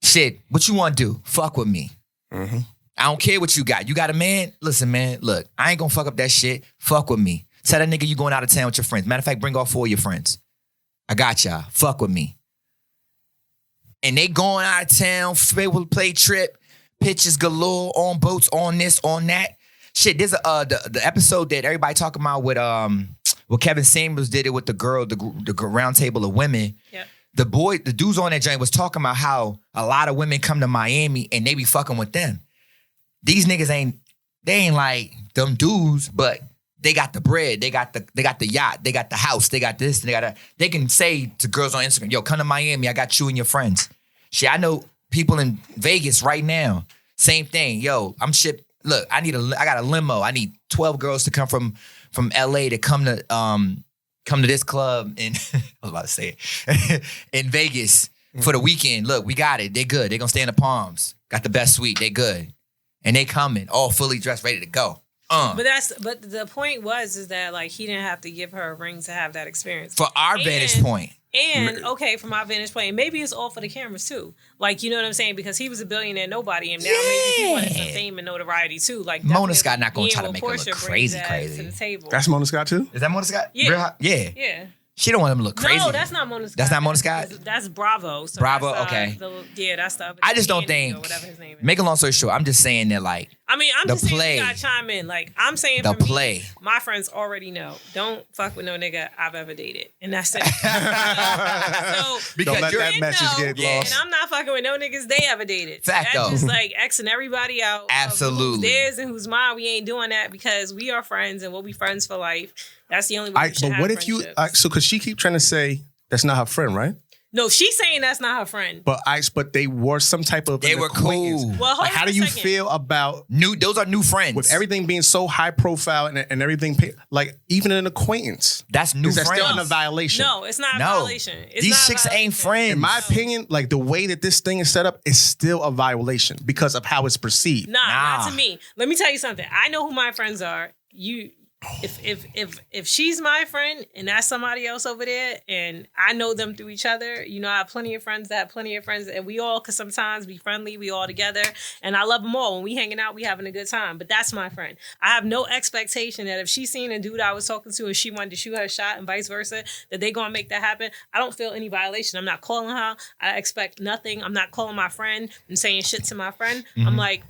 Shit, what you want to do? Fuck with me. I don't care what you got. You got a man? Listen, man, look, I ain't gonna fuck up that shit. Fuck with me. Tell that nigga you going out of town with your friends. Matter of fact, bring all 4 of your friends. I got y'all. Fuck with me. And they going out of town, play trip, pictures galore, on boats, on this, on that. Shit, there's the episode that everybody talking about with Kevin Samuels did it with the girl, the round table of women. Yep. The dudes on that joint was talking about how a lot of women come to Miami and they be fucking with them. These niggas ain't like them dudes, but they got the bread, they got the yacht, they got the house, they got this, they can say to girls on Instagram, yo, come to Miami, I got you and your friends. Shit, I know people in Vegas right now, same thing. Yo, look, I got a limo. I need 12 girls to come from LA to come to this club in, I was about to say it, in Vegas for the weekend. Look, we got it. They good. They gonna stay in the Palms. Got the best suite. They good. And they coming, all fully dressed, ready to go. But the point is that like he didn't have to give her a ring to have that experience. For our vantage point. And okay, from my vantage point, maybe it's all for the cameras too. Like, you know what I'm saying? Because he was a billionaire nobody, and now maybe he wanted some fame and notoriety too. Like Mona Scott not gonna being try to with make her look Portia crazy, brings that crazy. to the table. That's Mona Scott too? Is that Mona Scott? Yeah. Yeah. She don't want him to look crazy. No, that's not Mona Scott. That's not Mona Scott? That's Bravo. So Bravo, that's, okay. That's the other. I just don't Andy think. or whatever his name is. Make a long story short, I'm just saying that like I mean, I'm the just saying play. you gotta chime in. Like, I'm saying the for me, play. my friends already know. Don't fuck with no nigga I've ever dated. And that's it. so, Because Don't let you're that message get lost. and I'm not fucking with no niggas they ever dated. Fact, That's though. just like Xing everybody out. Absolutely. Who's theirs and who's mine. We ain't doing that because we are friends and we'll be friends for life. That's the only way we should But have what if you? friendships. So, because she keep trying to say that's not her friend, right? No, she's saying that's not her friend. But they were some type of. They an were acquaintance. cool. Well, hold Like, on how a do you second. feel about Those are new friends. with everything being so high profile and everything? Like even an acquaintance. That's new Is that friends. still a violation? No, it's not a No. violation. It's These not a chicks violation. ain't friends. In my opinion, like the way that this thing is set up is still a violation because of how it's perceived. Nah, Nah. not to me. Let me tell you something. I know who my friends are. If she's my friend and that's somebody else over there, and I know them through each other, you know, I have plenty of friends that have plenty of friends, and we all could sometimes be friendly. We all together, and I love them all. When we hanging out, we having a good time. But that's my friend. I have no expectation that if she seen a dude I was talking to and she wanted to shoot her shot and vice versa, that they gonna make that happen. I don't feel any violation. I'm not calling her. I expect nothing. I'm not calling my friend and saying shit to my friend. I'm like,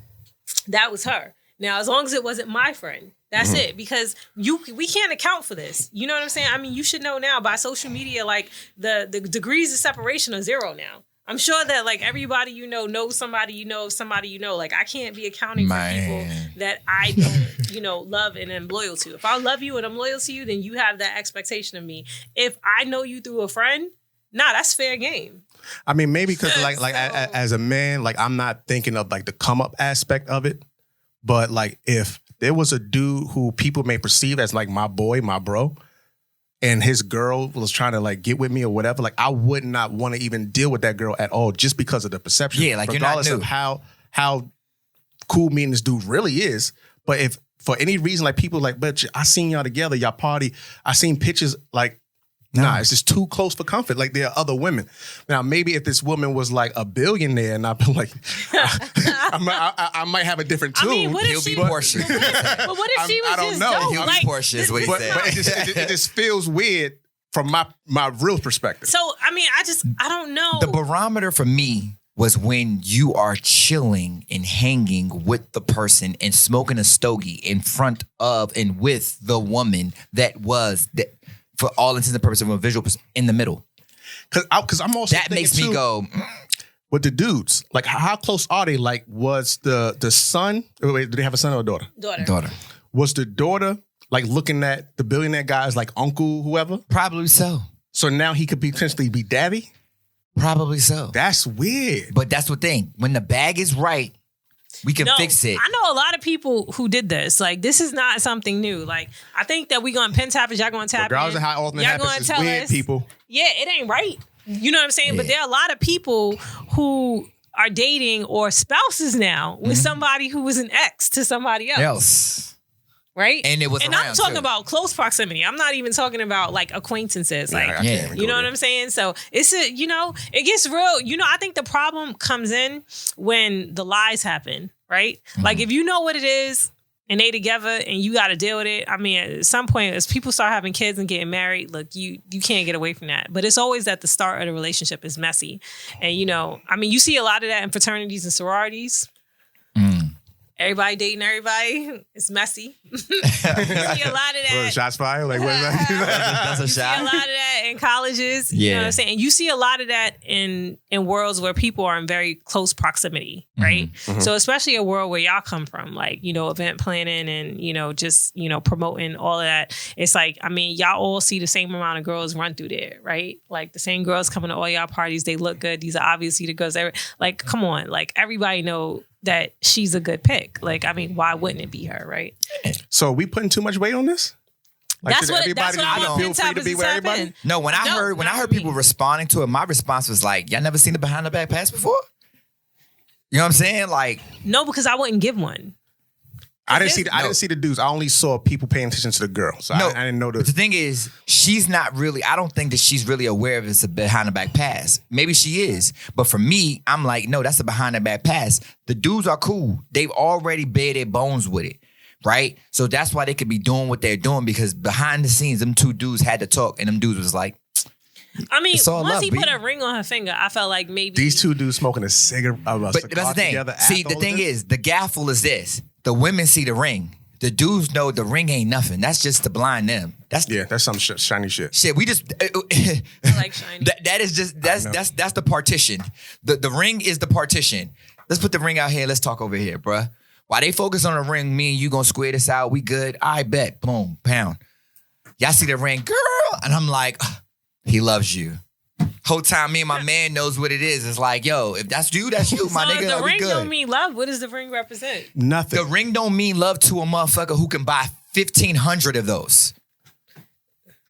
that was her. Now, as long as it wasn't my friend, that's it. Because we can't account for this. You know what I'm saying? I mean, you should know now by social media, like the degrees of separation are zero now. I'm sure that like everybody you know knows somebody you know, somebody you know. Like I can't be accounting for people that I don't, love and am loyal to. If I love you and I'm loyal to you, then you have that expectation of me. If I know you through a friend, that's fair game. I mean, maybe because as a man, like I'm not thinking of like the come up aspect of it, but like if there was a dude who people may perceive as like my boy, my bro, and his girl was trying to like get with me or whatever, like I would not want to even deal with that girl at all just because of the perception. Yeah, like you're not regardless new. of how cool me and this dude really is. But if for any reason like people like, but I seen y'all together, y'all party, I seen pictures like. Nah, it's just too close for comfort. Like there are other women. Now, maybe if this woman was like a billionaire, and I'd be like, I might have a different tune. I mean, what if He'll she be Portia. But what if she was I don't just know. dope? He'll be Like, Portia is what he but said. it just feels weird from my real perspective. So I mean, I don't know. The barometer for me was when you are chilling and hanging with the person and smoking a stogie in front of and with the woman that was that for all intents and purposes of a visual in the middle. Because I'm also That makes me too, go. with the dudes. Like how close are they? Like was the son? Wait, do they have a son or a daughter? Daughter. Was the daughter like looking at the billionaire guys like uncle whoever? Probably so. So now he could potentially be daddy. Probably so. That's weird. But that's the thing. When the bag is right, we can fix it. I know a lot of people who did this. Like, this is not something new. Like, I think that we going to Pintap is y'all going to tap Regardless in. of how often it Y'all happens, gonna it's tell weird, us, people. Yeah, it ain't right. You know what I'm saying? But Yeah. there are a lot of people who are dating or spouses now with somebody who was an ex to somebody else. Right? And it was And I'm around, talking too. about close proximity. I'm not even talking about like acquaintances. Like, I can't even you go know what there. I'm saying? So it's it gets real. I think the problem comes in when the lies happen, right? Like if you know what it is and they together and you got to deal with it. I mean, at some point, as people start having kids and getting married, look, you can't get away from that. But it's always at the start of the relationship is messy. And, I mean, you see a lot of that in fraternities and sororities. Everybody dating everybody. It's messy. You see a lot of that. Shots fired? Like, what is that? That's a You see a shot. lot of that in colleges. You know what I'm saying? You see a lot of that in worlds where people are in very close proximity, right? So especially a world where y'all come from, like, event planning and, just, promoting all of that. It's like, I mean, y'all all see the same amount of girls run through there, right? Like the same girls coming to all y'all parties. They look good. These are obviously the girls that like, come on. Like everybody know that she's a good pick. Like, I mean, why wouldn't it be her, right? So are we putting too much weight on this? Like, That's should what everybody I just want feel free Pintap to is be to with tap everybody? in. No, when I No, heard not for people me. responding to it, my response was like, y'all never seen the behind the back pass before? You know what I'm saying? Like, No, because I wouldn't give one. I didn't see the dudes. I only saw people paying attention to the girl. So No, I didn't know But the thing is, she's not really, I don't think that she's really aware of it's a behind the back pass. Maybe she is. But for me, I'm like, no, that's a behind the back pass. The dudes are cool. They've already bared their bones with it. Right? So that's why they could be doing what they're doing, because behind the scenes, them two dudes had to talk, and them dudes was like, I mean, it's all once love, he B. put a ring on her finger, I felt like maybe these two dudes smoking a cigarette. But that's the thing. Together See, after the all thing of this? is, the gaffle is this. The women see the ring. The dudes know the ring ain't nothing. That's just to blind them. That's some shiny shit. shit. We just I like shiny. that is just that's the partition. The ring is the partition. Let's put the ring out here. Let's talk over here, bruh. While they focus on the ring, me and you gonna square this out. We good. I bet. Boom, pound. Y'all see the ring, girl, and I'm like, he loves you. Whole time, me and my man knows what it is. It's like, yo, if that's you, my so nigga. if the we ring good. don't mean love, what does the ring represent? Nothing. The ring don't mean love to a motherfucker who can buy 1,500 of those.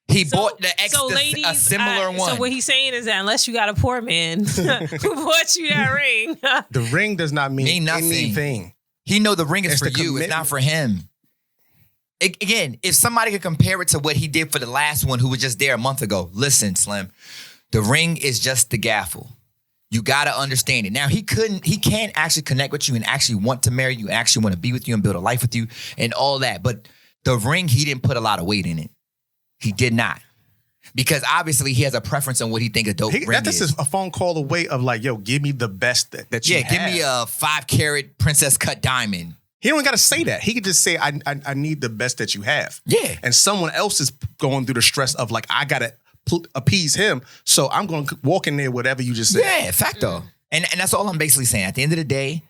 He bought the X, ladies, a similar one. So what he's saying is that unless you got a poor man who bought you that ring, The ring does not mean nothing. anything. He know the ring is It's for the you. It's not commitment. for him. Again, if somebody could compare it to what he did for the last one who was just there a month ago, listen, Slim, the ring is just the gaffle. You got to understand it. Now, he can't actually connect with you and actually want to marry you and actually want to be with you and build a life with you and all that. But the ring, he didn't put a lot of weight in it. He did not. Because obviously he has a preference on what he think a dope ring That's is. just a phone call away of like, yo, give me the best that you have. Give me a 5-carat princess cut diamond. He don't got to say that. He could just say, I need the best that you have. Yeah. And someone else is going through the stress of like, I got to appease him. So I'm going to walk in there, whatever you just said. Yeah, facto. And that's all I'm basically saying. At the end of the day,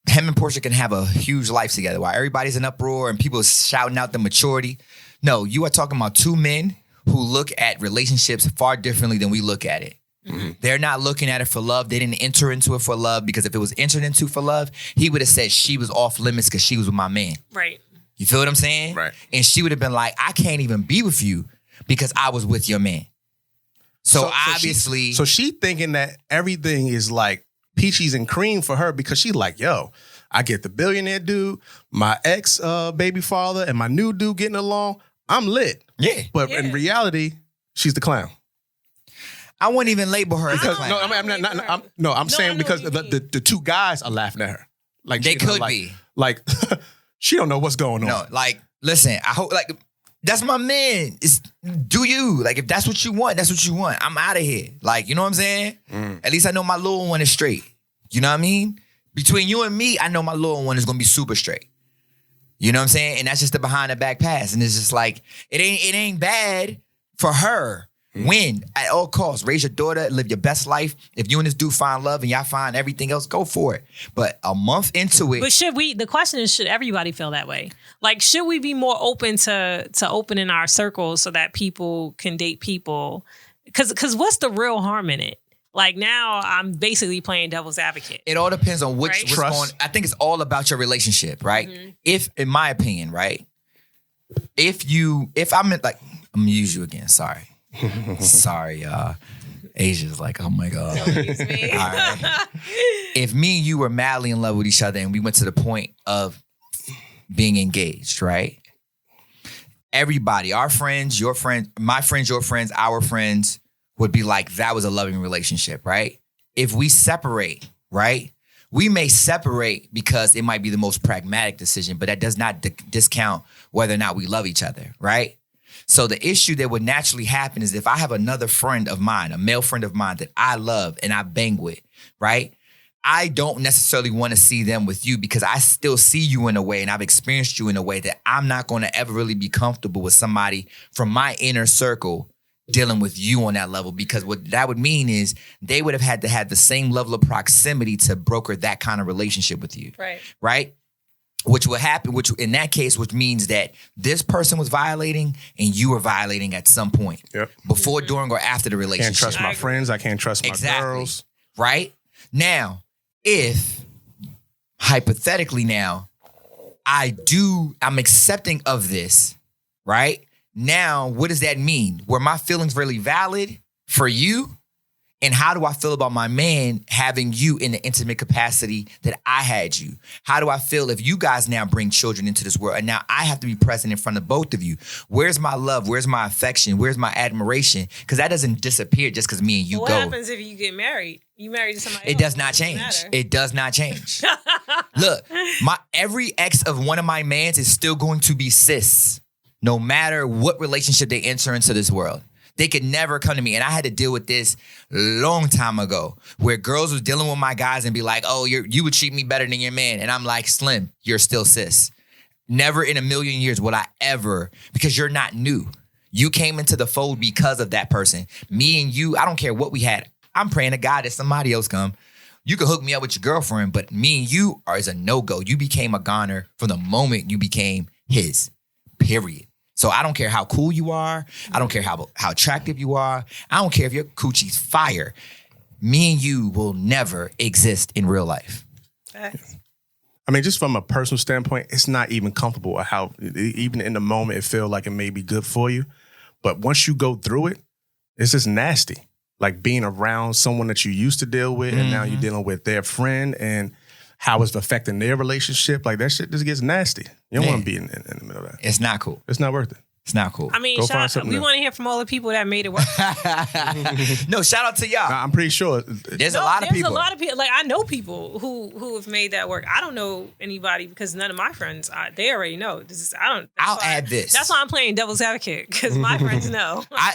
him and Portia can have a huge life together while everybody's in uproar and people shouting out the maturity. No, you are talking about two men who look at relationships far differently than we look at it. Mm-hmm. They're not looking at it for love. They didn't enter into it for love, because if it was entered into for love, he would have said she was off limits because she was with my man. right? You feel what I'm saying? Right. And she would have been like, I can't even be with you because I was with your man. So obviously... So she thinking that everything is like peaches and cream for her because she like, yo, I get the billionaire dude, my ex baby father, and my new dude getting along. I'm lit. Yeah. But in reality, she's the clown. I wouldn't even label her as a Because clown. I'm saying I know because what you mean. the two guys are laughing at her. Like They you know, could like- be. Like she don't know what's going on. No, like, listen, I hope, like, that's my man. Do you. Like, if that's what you want, that's what you want. I'm out of here. Like, you know what I'm saying? At least I know my little one is straight. You know what I mean? Between you and me, I know my little one is going to be super straight. You know what I'm saying? And that's just the behind the back pass. And it's just like, it ain't bad for her. Win at all costs. Raise your daughter, live your best life. If you and this dude find love and y'all find everything else, go for it. But a month into it. But the question is, should everybody feel that way? Like, should we be more open to opening our circles so that people can date people? Because what's the real harm in it? Like, now I'm basically playing devil's advocate. It all depends on Right? what's Trust. going. I think it's all about your relationship, right? If, in my opinion, right, if I'm in, like, I'm gonna use you again. Sorry, y'all. Asia's like, oh my god. Excuse me. All right. If me and you were madly in love with each other and we went to the point of being engaged, right? Everybody, our friends, your friends, my friends, your friends, our friends would be like, that was a loving relationship, right? If we separate, right? We may separate because it might be the most pragmatic decision, but that does not discount whether or not we love each other, right? So the issue that would naturally happen is if I have another friend of mine, a male friend of mine that I love and I bang with, right? I don't necessarily want to see them with you because I still see you in a way and I've experienced you in a way that I'm not going to ever really be comfortable with somebody from my inner circle dealing with you on that level, because what that would mean is they would have had to have the same level of proximity to broker that kind of relationship with you. Right? Which will happen, which in that case, which means that this person was violating and you were violating at some point. Yep. Before, during, or after the relationship. Can't trust my friends. I can't trust my girls. Right? Now, if hypothetically now, I'm accepting of this, right? Now, what does that mean? Were my feelings really valid for you? And how do I feel about my man having you in the intimate capacity that I had you? How do I feel if you guys now bring children into this world and now I have to be present in front of both of you? Where's my love? Where's my affection? Where's my admiration? Because that doesn't disappear just because me and you What go. What happens if you get married? You married to somebody else? It does not change. It does not change. Look, every ex of one of my mans is still going to be cis, no matter what relationship they enter into this world. They could never come to me. And I had to deal with this long time ago where girls was dealing with my guys and be like, oh, you would treat me better than your man. And I'm like, Slim, you're still cis. Never in a million years would I ever, because you're not new. You came into the fold because of that person. Me and you, I don't care what we had. I'm praying to God that somebody else come. You can hook me up with your girlfriend, but me and you is a no-go. You became a goner from the moment you became his, period. So I don't care how cool you are. I don't care how attractive you are. I don't care if your coochie's fire. Me and you will never exist in real life. I mean, just from a personal standpoint, it's not even comfortable how, even in the moment, it feels like it may be good for you. But once you go through it, it's just nasty. Like being around someone that you used to deal with and now you're dealing with their friend and how it's affecting their relationship. Like that shit just gets nasty. You don't want to be in the middle of that. It's not cool. It's not worth it. It's not cool. I mean, we want to hear from all the people that made it work. No, shout out to y'all. I'm pretty sure There's a lot of people. There's a lot of people. Like I know people who have made that work. I don't know anybody because none of my friends, they already know. I'll add this. That's why I'm playing devil's advocate because my friends know. I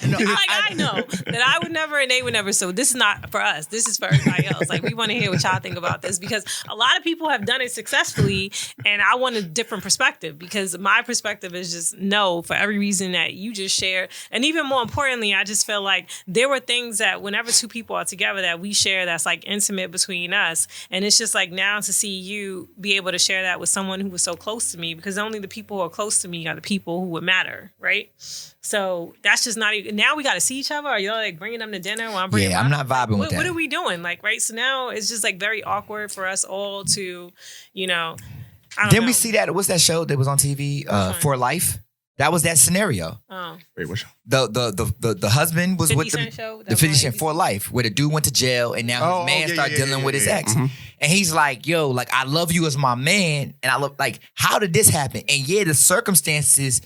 know that I would never and they would never. So this is not for us. This is for everybody else. Like we want to hear what y'all think about this because a lot of people have done it successfully, and I want a different perspective because my perspective is just no for every reason that you just shared. And even more importantly, I just feel like there were things that whenever two people are together that we share that's like intimate between us. And it's just like now to see you be able to share that with someone who was so close to me because only the people who are close to me are the people who would matter, right? So that's just not even, now we got to see each other. Are y'all like bringing them to dinner while I'm bringing them? I'm not vibing with that. What are we doing? Like, right? So now it's just like very awkward for us all to, you know, I don't know. Didn't we see that? What's that show that was on TV? For Life? That was that scenario. Oh. Wait, what show? The husband was 50 with Cent show? the 50 Cent For Life, where the dude went to jail and now his man started dealing with his ex. Mm-hmm. And he's like, yo, like, I love you as my man. And I love, like, how did this happen? And yeah, the circumstances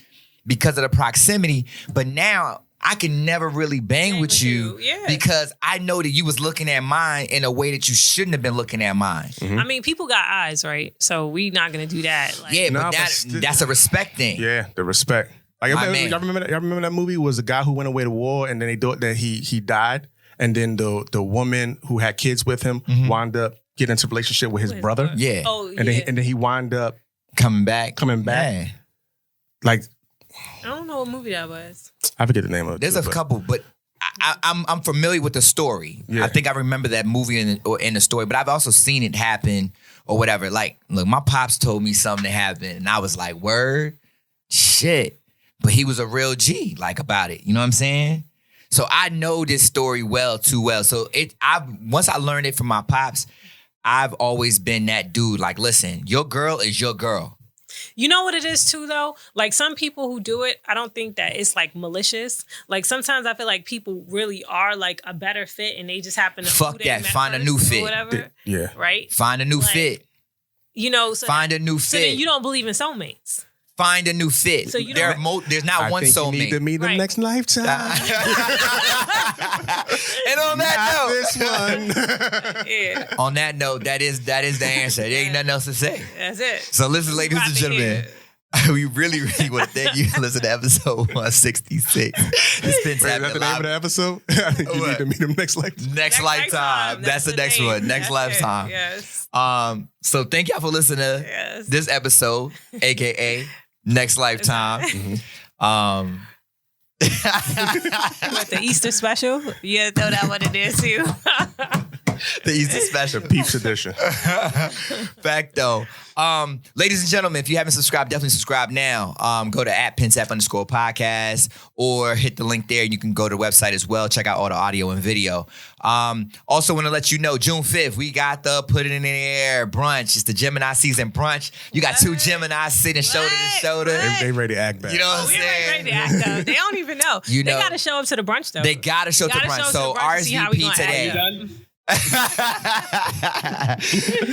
because of the proximity, but now I can never really bang with you because I know that you was looking at mine in a way that you shouldn't have been looking at mine. Mm-hmm. I mean, people got eyes, right? So we not gonna do that. Like, yeah, but that's a respect thing. Yeah, the respect. Like, y'all remember that movie was a guy who went away to war and then they thought that he died, and then the woman who had kids with him wound up getting into a relationship with his brother. Yeah. Oh, and then he wound up coming back. Yeah. Like, I don't know what movie that was. I forget the name of it. There's a couple, but I'm familiar with the story. Yeah. I think I remember that movie in the story, but I've also seen it happen or whatever. Like, look, my pops told me something that happened, and I was like, word, shit. But he was a real G, like, about it. You know what I'm saying? So I know this story too well. So once I learned it from my pops, I've always been that dude. Like, listen, your girl is your girl. You know what it is too, though? Like some people who do it, I don't think that it's like malicious. Like sometimes I feel like people really are like a better fit and they just happen to fuck that. Find a new fit. Whatever. Yeah. Right? Find a new fit. You know, so find a new fit. So then you don't believe in soulmates. Find a new fit. So you there's not one soulmate. You need to meet them next lifetime. And on that note, yeah. On that note, that is the answer. There ain't nothing else to say. That's it. So listen, ladies and gentlemen, we really want to thank you for listening to episode 166. It's been that's the name of the episode? You need to meet them next lifetime. Next lifetime. That's the next one. Next lifetime. Yes. So thank y'all for listening to this episode, aka Next Lifetime. What, the Easter special? Yeah, throw that one in there too. The Easter special. Peeps edition. Fact though. Ladies and gentlemen, if you haven't subscribed, definitely subscribe now. Go to @Pintap_podcast or hit the link there. You can go to the website as well. Check out all the audio and video. Also want to let you know, June 5th, we got the Put It in the Air brunch. It's the Gemini season brunch. You got two Geminis sitting shoulder to shoulder. They ready to act back. You know what I'm We saying? ready to act up. They don't even know. You know. They got to show up to the brunch though. They got to show up to brunch. So RSVP today.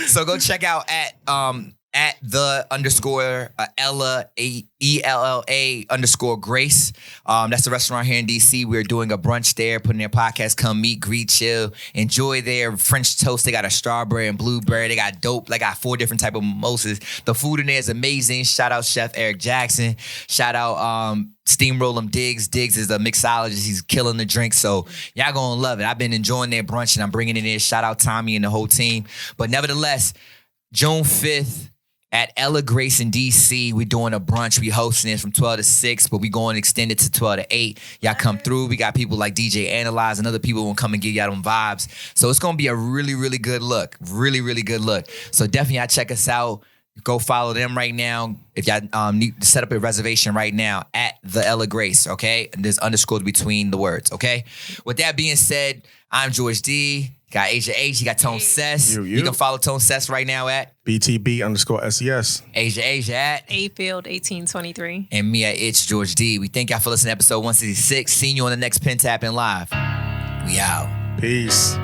So go check out at the _ Ella ELLA _Grace. That's the restaurant here in DC. We're doing a brunch there, putting their podcast. Come meet, greet, chill, enjoy their French toast. They got a strawberry and blueberry. They got dope. They got 4 different type of mimosas. The food in there is amazing. Shout out Chef Eric Jackson. Shout out Steamroll 'em Diggs. Diggs is a mixologist. He's killing the drink. So y'all gonna love it. I've been enjoying their brunch and I'm bringing it in. Shout out Tommy and the whole team. But nevertheless, June 5th, at Ella Grace in DC, we're doing a brunch. We hosting it from 12 to 6, but we going to extend it to 12 to 8. Y'all come through. We got people like DJ Analyze and other people will come and give y'all them vibes. So it's going to be a really, really good look. Really, really good look. So definitely y'all check us out. Go follow them right now. If y'all need to set up a reservation right now at the Ella Grace, okay? And there's underscore between the words, okay? With that being said, I'm George D. Got Asia H. You got Tone Sess. You can follow Tone Sess right now at BTB_SES. Asia at Afield 1823. and me at It's George D. We thank y'all for listening to episode 166. Seeing you on the next Pin Tapping Live. We out. Peace.